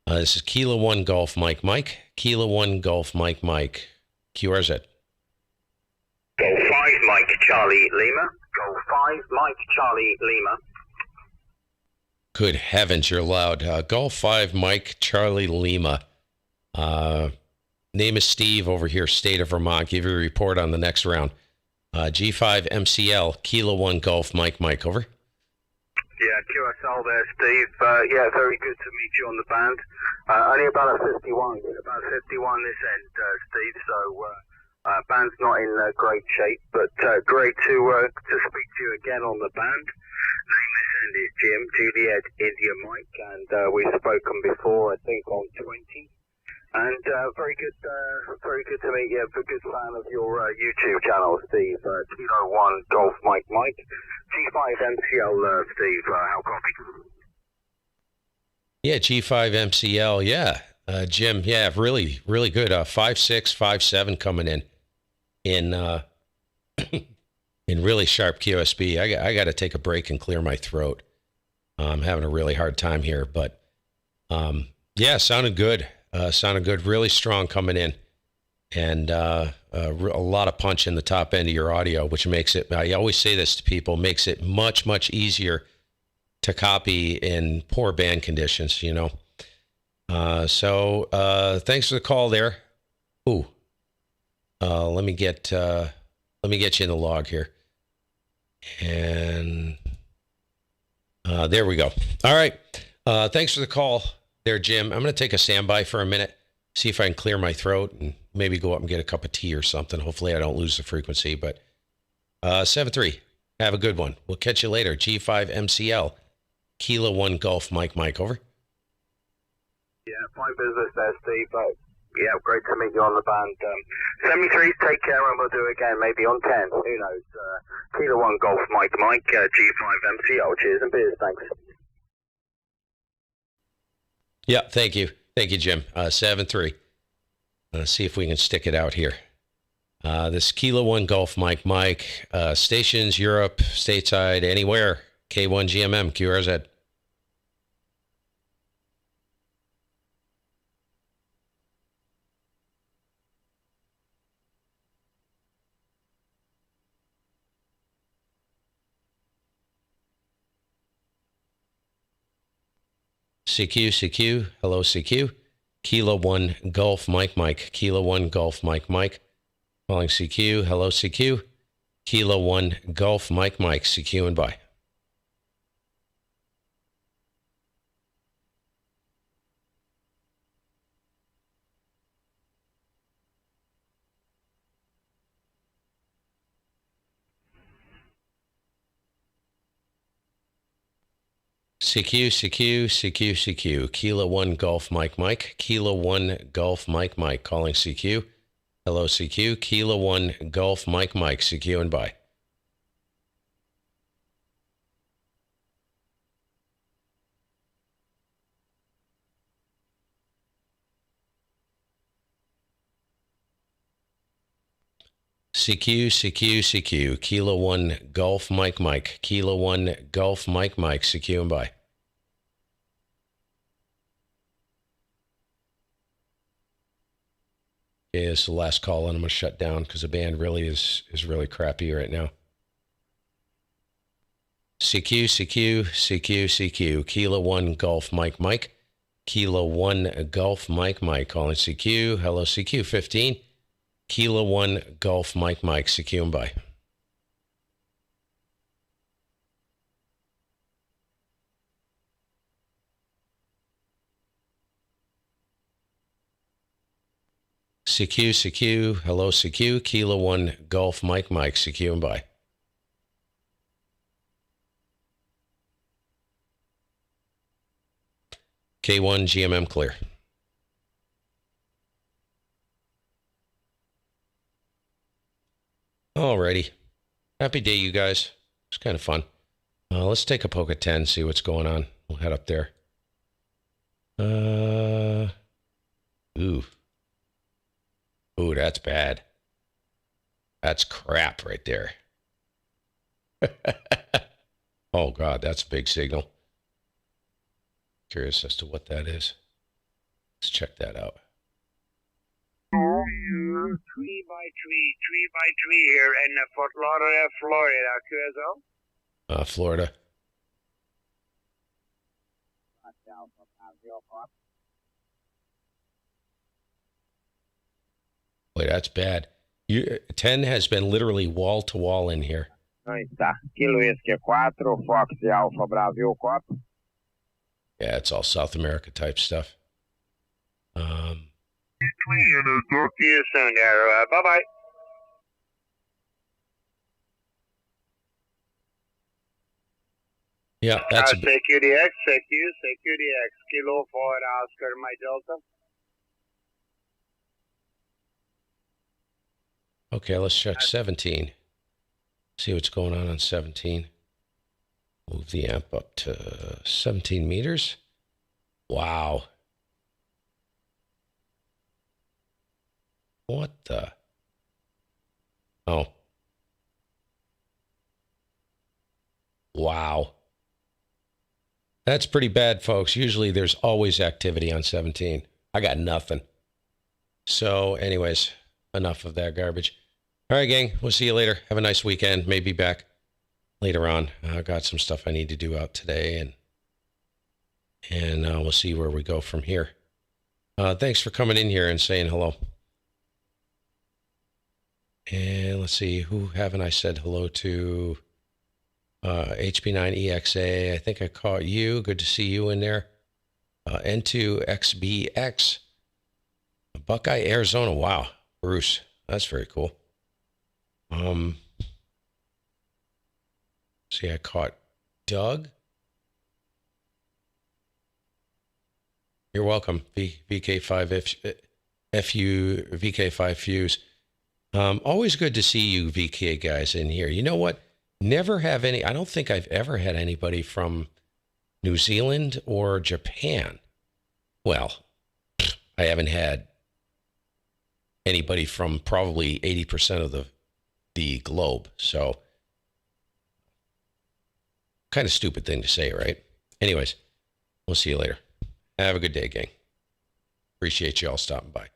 This is Kilo 1 Golf, Mike. Kilo 1 Golf, Mike. QRZ. Golf 5, Mike, Charlie, Lima. Golf 5, Mike, Charlie, Lima. Good heavens, you're loud. Golf 5, Mike, Charlie, Lima. Name is Steve over here, State of Vermont. Give you a report on the next round. G5 MCL, Kilo 1 Golf, Mike. Over. Yeah, QSL there, Steve. Yeah, very good to meet you on the band. Only about a 51 this end, Steve. So band's not in great shape, but great to speak to you again on the band. Name this end is Jim, Juliet, India, Mike, and we've spoken before, I think, on 20. And very good to meet you. A good fan of your YouTube channel, Steve. Kilo 1 Golf Mike Mike. G5 MCL, Steve. How copy? Yeah, G5 MCL. Yeah, Jim. Yeah, really, really good. 5.6, 5.7 coming in in really sharp QSB. I got to take a break and clear my throat. I'm having a really hard time here, but yeah, sounded good. Sounded good. Really strong coming in, and a lot of punch in the top end of your audio, which makes it. I always say this to people: makes it much easier to copy in poor band conditions. You know. So thanks for the call there. Ooh. Let me get you in the log here, and there we go. All right. Thanks for the call there, Jim. I'm going to take a standby for a minute, see if I can clear my throat, and maybe go up and get a cup of tea or something. Hopefully I don't lose the frequency, but 7-3, have a good one. We'll catch you later. G5 MCL, Kilo 1 Golf Mike Mike, over. Yeah, fine business there, Steve. Yeah, great to meet you on the band. 73s, take care, and we'll do it again, maybe on 10. Who knows? Kilo 1 Golf Mike Mike, G5 MCL. Cheers and beers, thanks. Yeah, thank you. Thank you, Jim. 7-3. Let's see if we can stick it out here. This Kilo 1 Golf Mike Mike, stations, Europe, stateside, anywhere. K1 GMM, QRZ. CQ, hello CQ. Kilo 1 Golf Mike Mike, Kilo 1 Golf Mike Mike. Calling CQ, hello CQ. Kilo 1 Golf Mike Mike, CQ and bye. CQ. Kilo 1 Golf Mike Mike. Kilo 1 Golf Mike Mike. Calling CQ. Hello CQ. Kilo 1 Golf Mike Mike. CQ and bye. CQ. Kilo 1 Golf Mike Mike. Kilo 1 Golf Mike Mike. CQ and bye. Okay, this is the last call, and I'm going to shut down because the band really is really crappy right now. CQ. Kilo 1 Golf Mike Mike. Kilo 1 Golf Mike Mike. Calling CQ. Hello CQ 15. Kilo 1 Golf Mike Mike. CQ and bye. CQ. Hello CQ. Kilo 1 Golf Mike Mike. CQ and bye. K1 GMM clear. Alrighty. Happy day, you guys. It's kind of fun. Let's take a poke at 10, see what's going on. We'll head up there. Ooh, that's bad. That's crap right there. Oh, God, that's a big signal. Curious as to what that is. Let's check that out. 3 by 3 here in Fort Lauderdale, Florida. QSO? Florida. Boy, that's bad. 10 has been literally wall to wall in here. Ahí está. Kilo SQ4, Fox Alpha Bravo 4. Yeah, it's all South America type stuff. Talk to you soon, there. Bye-bye. Yeah, that's CQDX, CQDX, Kilo 4 Oscar, my Delta. Okay, let's check 17. See what's going on 17. Move the amp up to 17 meters. Wow. What the? Oh. Wow. That's pretty bad, folks. Usually there's always activity on 17. I got nothing. So anyways, enough of that garbage. All right, gang. We'll see you later. Have a nice weekend. Maybe back later on. I got some stuff I need to do out today, and we'll see where we go from here. Thanks for coming in here and saying hello. And let's see, who haven't I said hello to? HP9EXA, I think I caught you. Good to see you in there. N2XBX, Buckeye, Arizona. Wow, Bruce, that's very cool. See, I caught Doug. You're welcome. VK5 FU VK5 Fuse. Always good to see you VK guys in here. You know what? Never have any, I don't think I've ever had anybody from New Zealand or Japan. Well, I haven't had anybody from probably 80% of the globe. So, kind of stupid thing to say, right? Anyways, we'll see you later. Have a good day, gang. Appreciate you all stopping by.